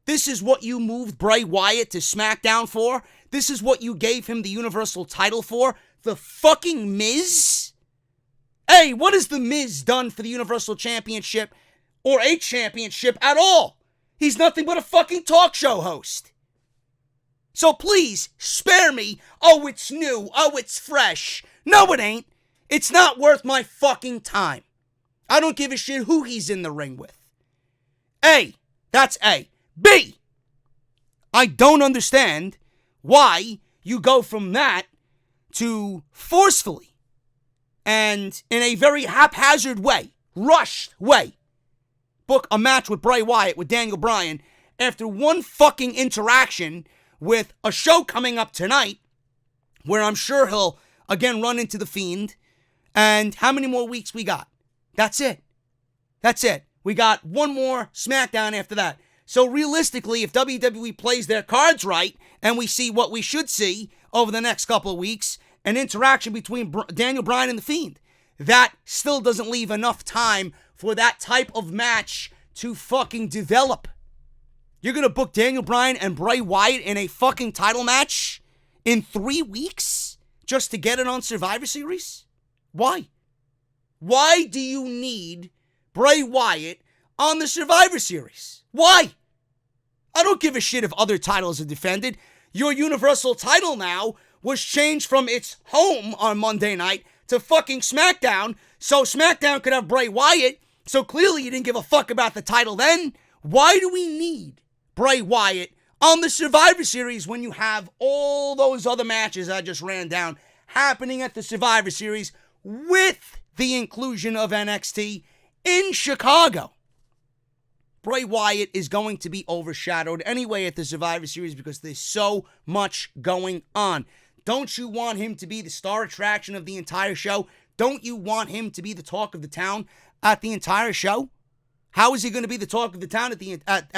This is what you moved Bray Wyatt to SmackDown for? This is what you gave him the Universal title for? The fucking Miz? Hey, what has the Miz done for the Universal Championship or a championship at all? He's nothing but a fucking talk show host. So please, spare me. Oh, it's new. Oh, it's fresh. No, it ain't. It's not worth my fucking time. I don't give a shit who he's in the ring with. A. That's A. B. I don't understand why you go from that to forcefully and in a very haphazard way, rushed way, book a match with Bray Wyatt, with Daniel Bryan, after one fucking interaction with a show coming up tonight where I'm sure he'll again run into the Fiend. And how many more weeks we got? That's it. That's it. We got one more SmackDown after that. So realistically, if WWE plays their cards right and we see what we should see over the next couple of weeks, an interaction between Daniel Bryan and the Fiend, that still doesn't leave enough time for that type of match to fucking develop. You're going to book Daniel Bryan and Bray Wyatt in a fucking title match in 3 weeks just to get it on Survivor Series? Why? Why do you need Bray Wyatt on the Survivor Series? Why? I don't give a shit if other titles are defended. Your Universal title now was changed from its home on Monday night to fucking SmackDown, so SmackDown could have Bray Wyatt, so clearly you didn't give a fuck about the title then. Why do we need Bray Wyatt on the Survivor Series when you have all those other matches I just ran down happening at the Survivor Series with the inclusion of NXT in Chicago? Bray Wyatt is going to be overshadowed anyway at the Survivor Series because there's so much going on. Don't you want him to be the star attraction of the entire show? Don't you want him to be the talk of the town at the entire show? How is he going to be the talk of the town at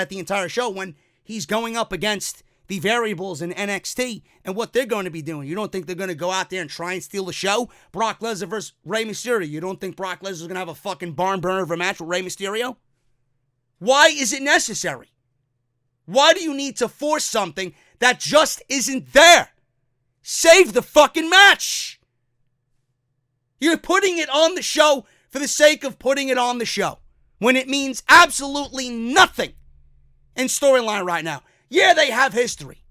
the entire show when he's going up against the variables in NXT and what they're going to be doing? You don't think they're going to go out there and try and steal the show? Brock Lesnar versus Rey Mysterio. You don't think Brock Lesnar's going to have a fucking barn burner of a match with Rey Mysterio? Why is it necessary? Why do you need to force something that just isn't there? Save the fucking match. You're putting it on the show for the sake of putting it on the show when it means absolutely nothing in storyline right now. Yeah, they have history.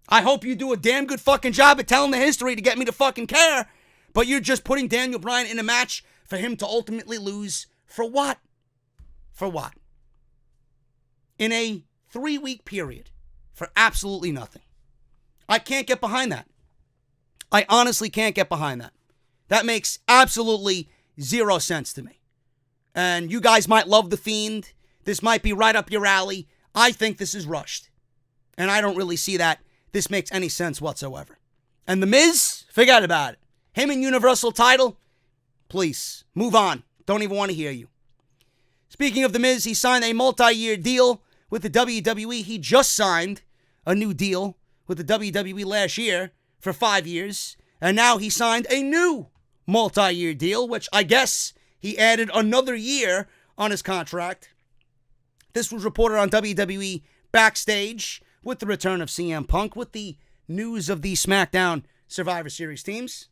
I hope you do a damn good fucking job at telling the history to get me to fucking care, but you're just putting Daniel Bryan in a match for him to ultimately lose. For what? For what? In a 3-week period for absolutely nothing. I can't get behind that. I honestly can't get behind that. That makes absolutely zero sense to me. And you guys might love The Fiend. This might be right up your alley. I think this is rushed. And I don't really see that this makes any sense whatsoever. And The Miz, forget about it. Him and Universal title, please, move on. Don't even want to hear you. Speaking of The Miz, he signed a multi-year deal with the WWE. He just signed a new deal with the WWE last year for 5 years. And now he signed a new multi-year deal, which I guess he added another year on his contract. This was reported on WWE Backstage with the return of CM Punk, with the news of the SmackDown Survivor Series teams.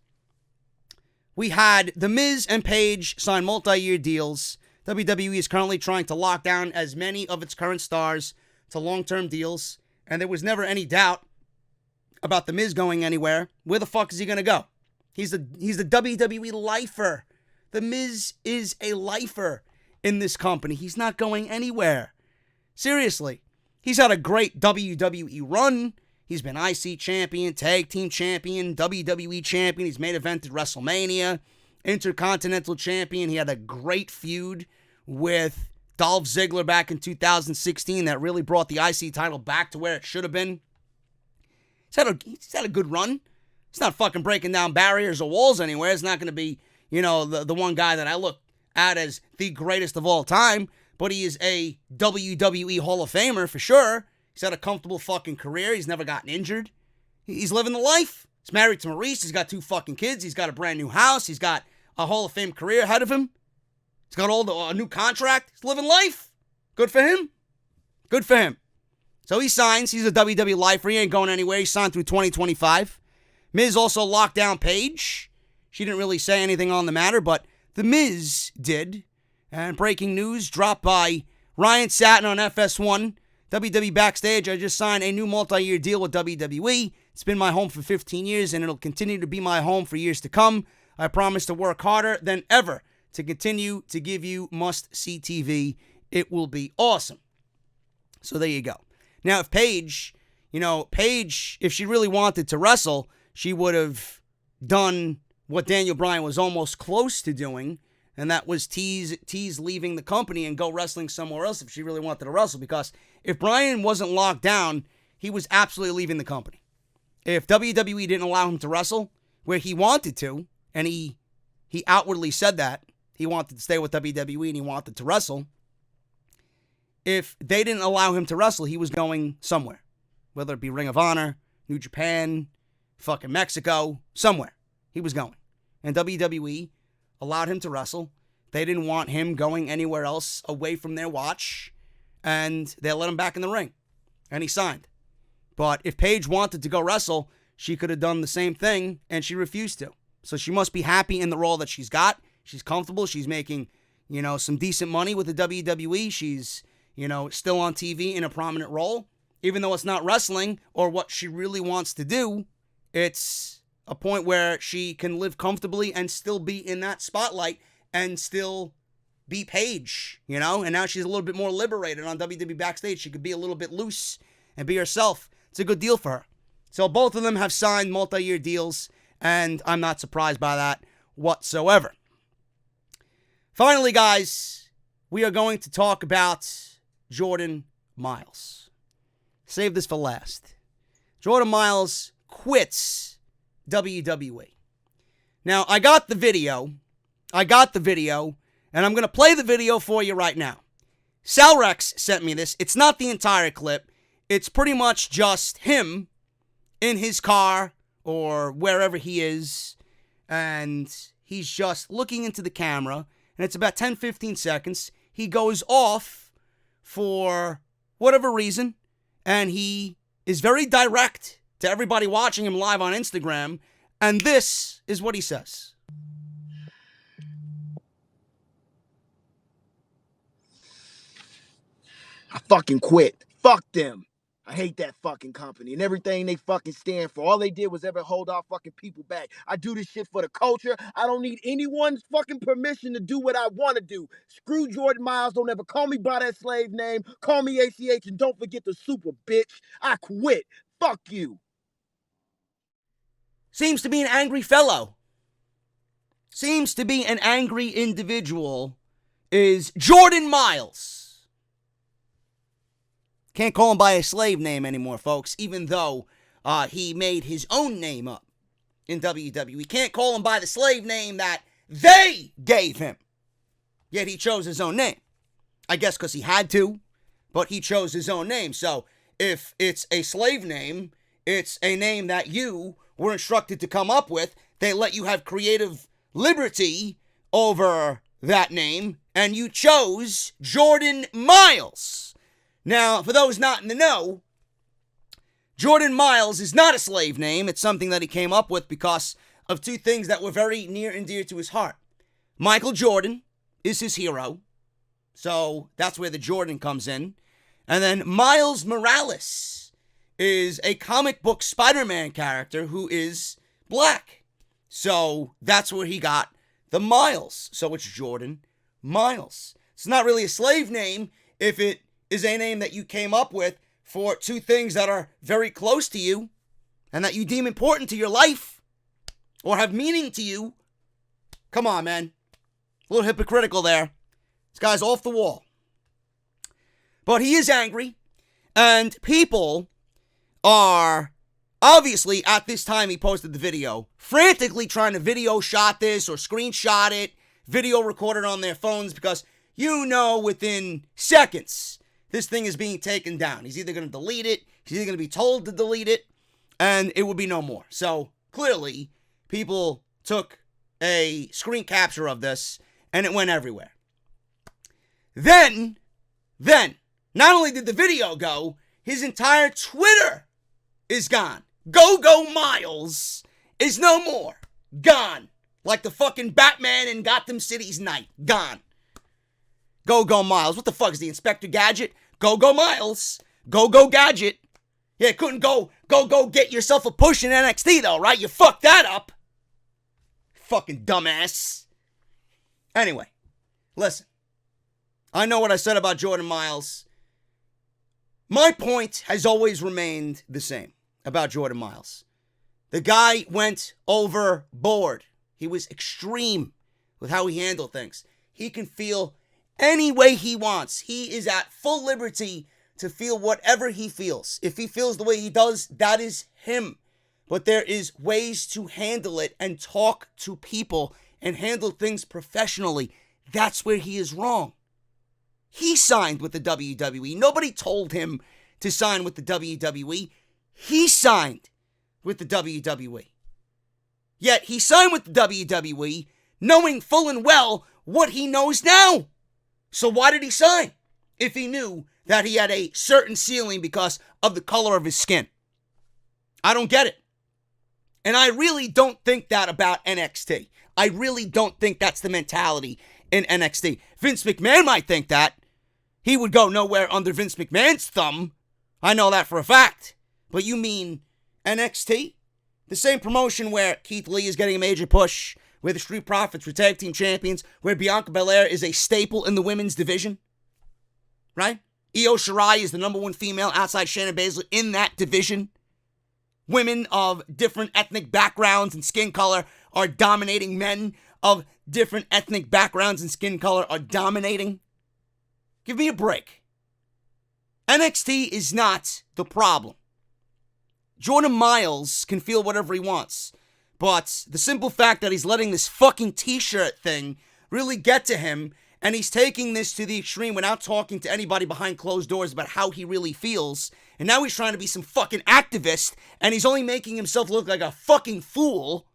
We had The Miz and Paige sign multi-year deals. WWE is currently trying to lock down as many of its current stars to long-term deals, and there was never any doubt about The Miz going anywhere. Where the fuck is he going to go? He's the WWE lifer. The Miz is a lifer in this company. He's not going anywhere. Seriously. He's had a great WWE run. He's been IC champion, tag team champion, WWE champion. He's main evented WrestleMania, Intercontinental champion. He had a great feud with Dolph Ziggler back in 2016 that really brought the IC title back to where it should have been. He's had a good run. He's not fucking breaking down barriers or walls anywhere. It's not going to be, the one guy that I look at as the greatest of all time, but he is a WWE Hall of Famer for sure. He's had a comfortable fucking career. He's never gotten injured. He's living the life. He's married to Maurice. He's got 2 fucking kids. He's got a brand new house. He's got a Hall of Fame career ahead of him. He's got all the new contract. He's living life. Good for him. Good for him. So he signs. He's a WWE lifer. He ain't going anywhere. He signed through 2025. Miz also locked down Paige. She didn't really say anything on the matter, but The Miz did. And breaking news dropped by Ryan Satin on FS1. WWE Backstage, I just signed a new multi-year deal with WWE. It's been my home for 15 years, and it'll continue to be my home for years to come. I promise to work harder than ever to continue to give you must-see TV. It will be awesome. So there you go. Now, if Paige, if she really wanted to wrestle, she would have done what Daniel Bryan was almost close to doing, and that was tease leaving the company and go wrestling somewhere else if she really wanted to wrestle. Because if Bryan wasn't locked down, he was absolutely leaving the company. If WWE didn't allow him to wrestle where he wanted to, and he outwardly said that, he wanted to stay with WWE and he wanted to wrestle. If they didn't allow him to wrestle, he was going somewhere. Whether it be Ring of Honor, New Japan, fucking Mexico, somewhere. He was going. And WWE allowed him to wrestle. They didn't want him going anywhere else away from their watch. And they let him back in the ring. And he signed. But if Paige wanted to go wrestle, she could have done the same thing, and she refused to. So she must be happy in the role that she's got. She's comfortable. She's making, some decent money with the WWE. She's, still on TV in a prominent role. Even though it's not wrestling or what she really wants to do, it's a point where she can live comfortably and still be in that spotlight and still be Paige, And now she's a little bit more liberated on WWE Backstage. She could be a little bit loose and be herself. It's a good deal for her. So both of them have signed multi-year deals, and I'm not surprised by that whatsoever. Finally, guys, we are going to talk about Jordan Myles. Save this for last. Jordan Myles quits WWE. Now, I got the video, and I'm going to play the video for you right now. Salrex sent me this. It's not the entire clip. It's pretty much just him in his car or wherever he is, and he's just looking into the camera, and it's about 10-15 seconds. He goes off for whatever reason, and he is very direct to everybody watching him live on Instagram, and this is what he says. I fucking quit. Fuck them. I hate that fucking company and everything they fucking stand for. All they did was ever hold our fucking people back. I do this shit for the culture. I don't need anyone's fucking permission to do what I want to do. Screw Jordan Myles. Don't ever call me by that slave name. Call me ACH and don't forget the super bitch. I quit. Fuck you. Seems to be an angry fellow. Seems to be an angry individual is Jordan Myles. Can't call him by a slave name anymore, folks, even though he made his own name up in WWE. Can't call him by the slave name that they gave him. Yet he chose his own name. I guess because he had to, but he chose his own name. So if it's a slave name, it's a name that you were instructed to come up with. They let you have creative liberty over that name, and you chose Jordan Myles. Now, for those not in the know, Jordan Myles is not a slave name. It's something that he came up with because of two things that were very near and dear to his heart. Michael Jordan is his hero, so that's where the Jordan comes in. And then Miles Morales is a comic book Spider-Man character who is black. So that's where he got the Myles. So it's Jordan Myles. It's not really a slave name if it is a name that you came up with for two things that are very close to you and that you deem important to your life or have meaning to you. Come on, man. A little hypocritical there. This guy's off the wall. But he is angry, and people are obviously, at this time he posted the video, frantically trying to video shot this or screenshot it, video record it on their phones because within seconds, this thing is being taken down. He's either going to delete it, he's either going to be told to delete it, and it will be no more. So, clearly, people took a screen capture of this, and it went everywhere. Then, not only did the video go, his entire Twitter is gone. Go Myles is no more. Gone. Like the fucking Batman in Gotham City's night. Gone. Go Myles. What the fuck is the Inspector Gadget? Go Myles. Go Gadget. Yeah, couldn't go get yourself a push in NXT though, right? You fucked that up. Fucking dumbass. Anyway, listen. I know what I said about Jordan Myles. My point has always remained the same about Jordan Myles. The guy went overboard. He was extreme with how he handled things. He can feel any way he wants. He is at full liberty to feel whatever he feels. If he feels the way he does, that is him. But there is ways to handle it and talk to people and handle things professionally. That's where he is wrong. He signed with the WWE. Nobody told him to sign with the WWE. He signed with the WWE. Yet he signed with the WWE knowing full and well what he knows now. So why did he sign if he knew that he had a certain ceiling because of the color of his skin? I don't get it. And I really don't think that about NXT. I really don't think that's the mentality in NXT. Vince McMahon might think that. He would go nowhere under Vince McMahon's thumb. I know that for a fact. But you mean NXT? The same promotion where Keith Lee is getting a major push, where the Street Profits were tag team champions, where Bianca Belair is a staple in the women's division. Right? Io Shirai is the number one female outside Shayna Baszler in that division. Women of different ethnic backgrounds and skin color are dominating. Men of different ethnic backgrounds and skin color are dominating. Give me a break. NXT is not the problem. Jordan Myles can feel whatever he wants. But the simple fact that he's letting this fucking t-shirt thing really get to him, and he's taking this to the extreme without talking to anybody behind closed doors about how he really feels, and now he's trying to be some fucking activist, and he's only making himself look like a fucking fool.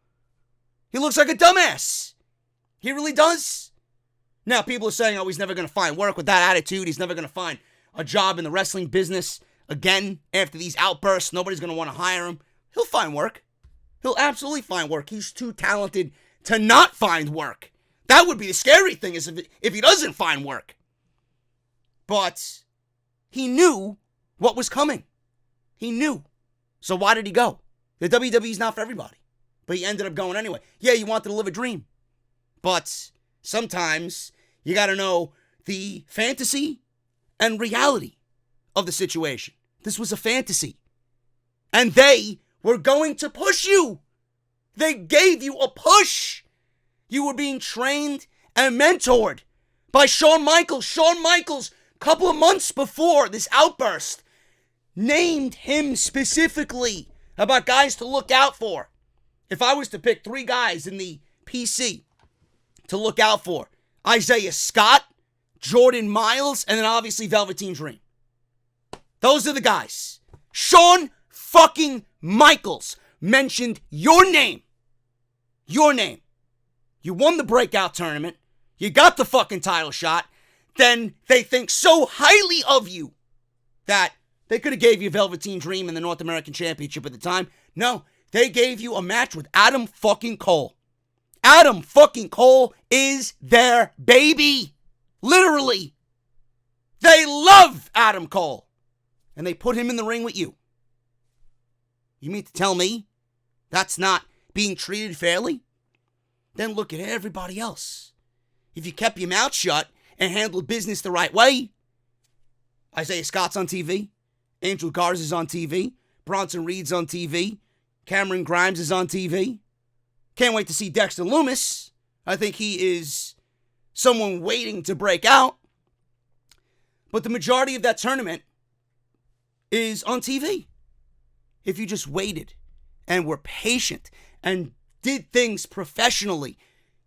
He looks like a dumbass. He really does. Now, people are saying, oh, he's never going to find work with that attitude. He's never going to find a job in the wrestling business again after these outbursts. Nobody's going to want to hire him. He'll find work. He'll absolutely find work. He's too talented to not find work. That would be the scary thing, is if he doesn't find work. But he knew what was coming. He knew. So why did he go? The WWE's not for everybody. But he ended up going anyway. Yeah, you wanted to live a dream. But sometimes you got to know the fantasy and reality of the situation. This was a fantasy. And they were going to push you. They gave you a push. You were being trained and mentored by Shawn Michaels. Shawn Michaels, a couple of months before this outburst, named him specifically about guys to look out for. If I was to pick 3 guys in the PC to look out for, Isaiah Scott, Jordan Myles, and then obviously Velveteen Dream. Those are the guys. Shawn fucking Michaels mentioned your name. Your name. You won the breakout tournament. You got the fucking title shot. Then they think so highly of you that they could have gave you Velveteen Dream in the North American Championship at the time. No, they gave you a match with Adam fucking Cole. Adam fucking Cole is their baby. Literally. They love Adam Cole. And they put him in the ring with you. You mean to tell me that's not being treated fairly? Then look at everybody else. If you kept your mouth shut and handled business the right way, Isaiah Scott's on TV. Angel Garza's on TV. Bronson Reed's on TV. Cameron Grimes is on TV. Can't wait to see Dexter Lumis. I think he is someone waiting to break out. But the majority of that tournament is on TV. If you just waited and were patient and did things professionally,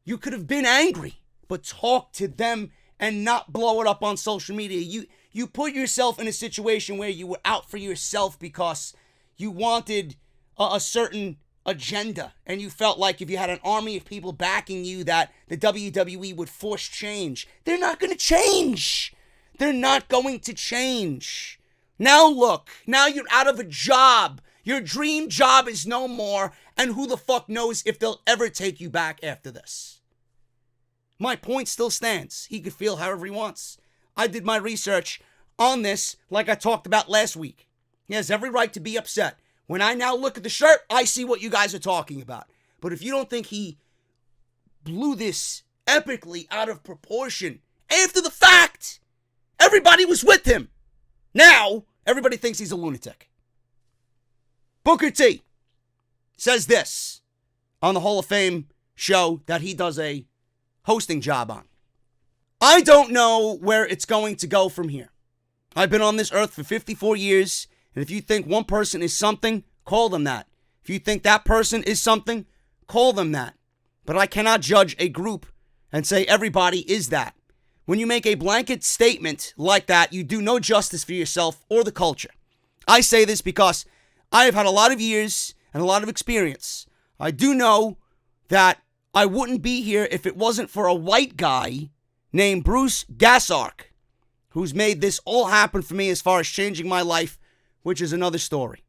you could have been angry, but talk to them and not blow it up on social media. You put yourself in a situation where you were out for yourself because you wanted a certain agenda, and you felt like if you had an army of people backing you that the WWE would force change. They're not going to change. They're not going to change. Now look, now you're out of a job. Your dream job is no more, and who the fuck knows if they'll ever take you back after this. My point still stands. He could feel however he wants. I did my research on this like I talked about last week. He has every right to be upset. When I now look at the shirt, I see what you guys are talking about. But if you don't think he blew this epically out of proportion after the fact, everybody was with him. Now, everybody thinks he's a lunatic. Booker T says this on the Hall of Fame show that he does a hosting job on. I don't know where it's going to go from here. I've been on this earth for 54 years, and if you think one person is something, call them that. If you think that person is something, call them that. But I cannot judge a group and say everybody is that. When you make a blanket statement like that, you do no justice for yourself or the culture. I say this because I have had a lot of years and a lot of experience. I do know that I wouldn't be here if it wasn't for a white guy named Bruce Gassark, who's made this all happen for me as far as changing my life, which is another story.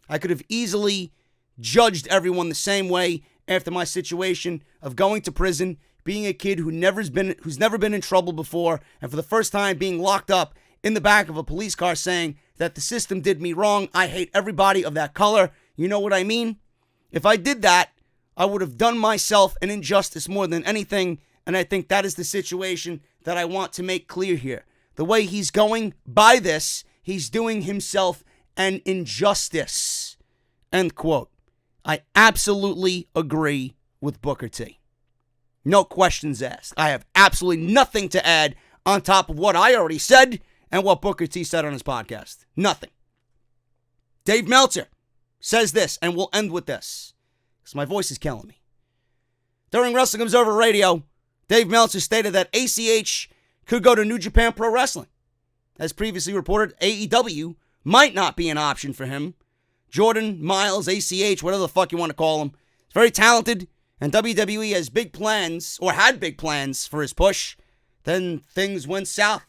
I could have easily judged everyone the same way after my situation of going to prison, being a kid who's never been in trouble before, and for the first time being locked up in the back of a police car saying that the system did me wrong. I hate everybody of that color. You know what I mean? If I did that, I would have done myself an injustice more than anything, and I think that is the situation that I want to make clear here. The way he's going by this, he's doing himself an injustice. End quote. I absolutely agree with Booker T. No questions asked. I have absolutely nothing to add on top of what I already said and what Booker T said on his podcast. Nothing. Dave Meltzer says this, and we'll end with this, because my voice is killing me. During Wrestling Observer Radio, Dave Meltzer stated that ACH could go to New Japan Pro Wrestling. As previously reported, AEW might not be an option for him. Jordan, Myles, ACH, whatever the fuck you want to call him, is very talented, and WWE has big plans, or had big plans for his push. Then things went south.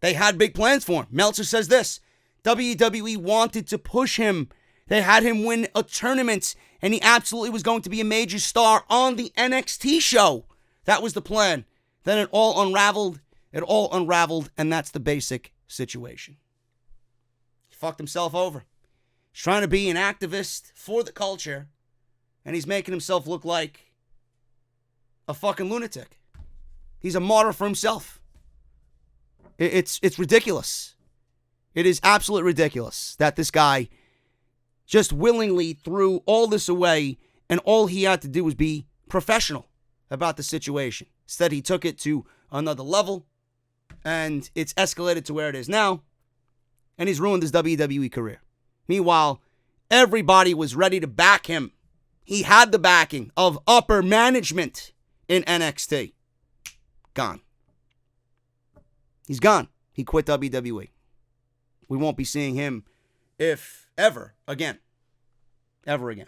They had big plans for him. Meltzer says this: WWE wanted to push him. They had him win a tournament, and he absolutely was going to be a major star on the NXT show. That was the plan. Then it all unraveled. And that's the basic situation. He fucked himself over. He's trying to be an activist for the culture, and he's making himself look like a fucking lunatic. He's a martyr for himself. It's ridiculous. It is absolutely ridiculous that this guy just willingly threw all this away, and all he had to do was be professional about the situation. Instead, he took it to another level, and it's escalated to where it is now, and he's ruined his WWE career. Meanwhile, everybody was ready to back him. He had the backing of upper management in NXT. Gone. He's gone. He quit WWE. We won't be seeing him, if ever, again. Ever again.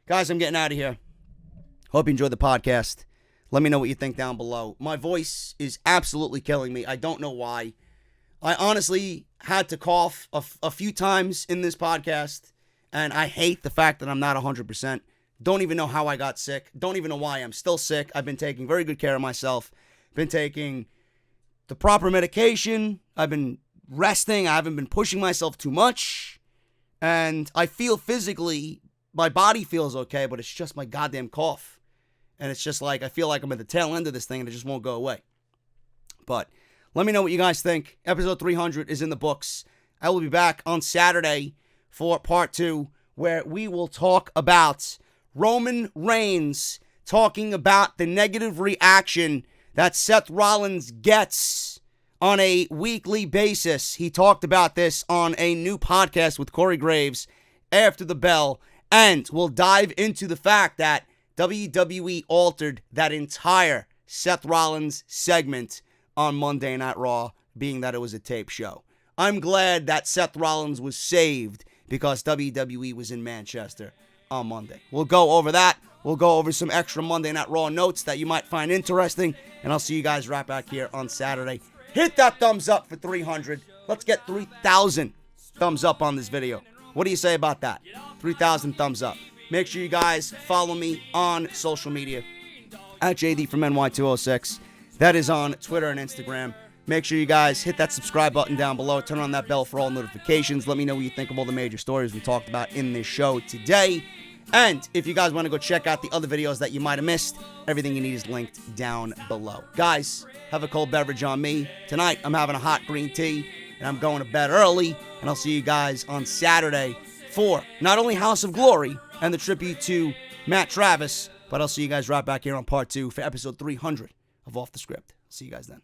Guys, I'm getting out of here. Hope you enjoyed the podcast. Let me know what you think down below. My voice is absolutely killing me. I don't know why. I honestly had to cough a few times in this podcast, and I hate the fact that I'm not 100%. Don't even know how I got sick. Don't even know why I'm still sick. I've been taking very good care of myself. Been taking the proper medication. I've been resting. I haven't been pushing myself too much. And I feel physically, my body feels okay, but it's just my goddamn cough. And it's just like, I feel like I'm at the tail end of this thing and it just won't go away. But let me know what you guys think. Episode 300 is in the books. I will be back on Saturday for part 2, where we will talk about Roman Reigns talking about the negative reaction that Seth Rollins gets on a weekly basis. He talked about this on a new podcast with Corey Graves after the bell, and we'll dive into the fact that WWE altered that entire Seth Rollins segment on Monday Night Raw, being that it was a tape show. I'm glad that Seth Rollins was saved because WWE was in Manchester on Monday. We'll go over that. We'll go over some extra Monday Night Raw notes that you might find interesting. And I'll see you guys right back here on Saturday. Hit that thumbs up for 300. Let's get 3,000 thumbs up on this video. What do you say about that? 3,000 thumbs up. Make sure you guys follow me on social media at JD from NY206. That is on Twitter and Instagram. Make sure you guys hit that subscribe button down below. Turn on that bell for all notifications. Let me know what you think of all the major stories we talked about in this show today. And if you guys want to go check out the other videos that you might have missed, everything you need is linked down below. Guys, have a cold beverage on me. Tonight, I'm having a hot green tea, and I'm going to bed early. And I'll see you guys on Saturday for not only House of Glory and the tribute to Matt Travis, but I'll see you guys right back here on part 2 for episode 300 of Off the Script. See you guys then.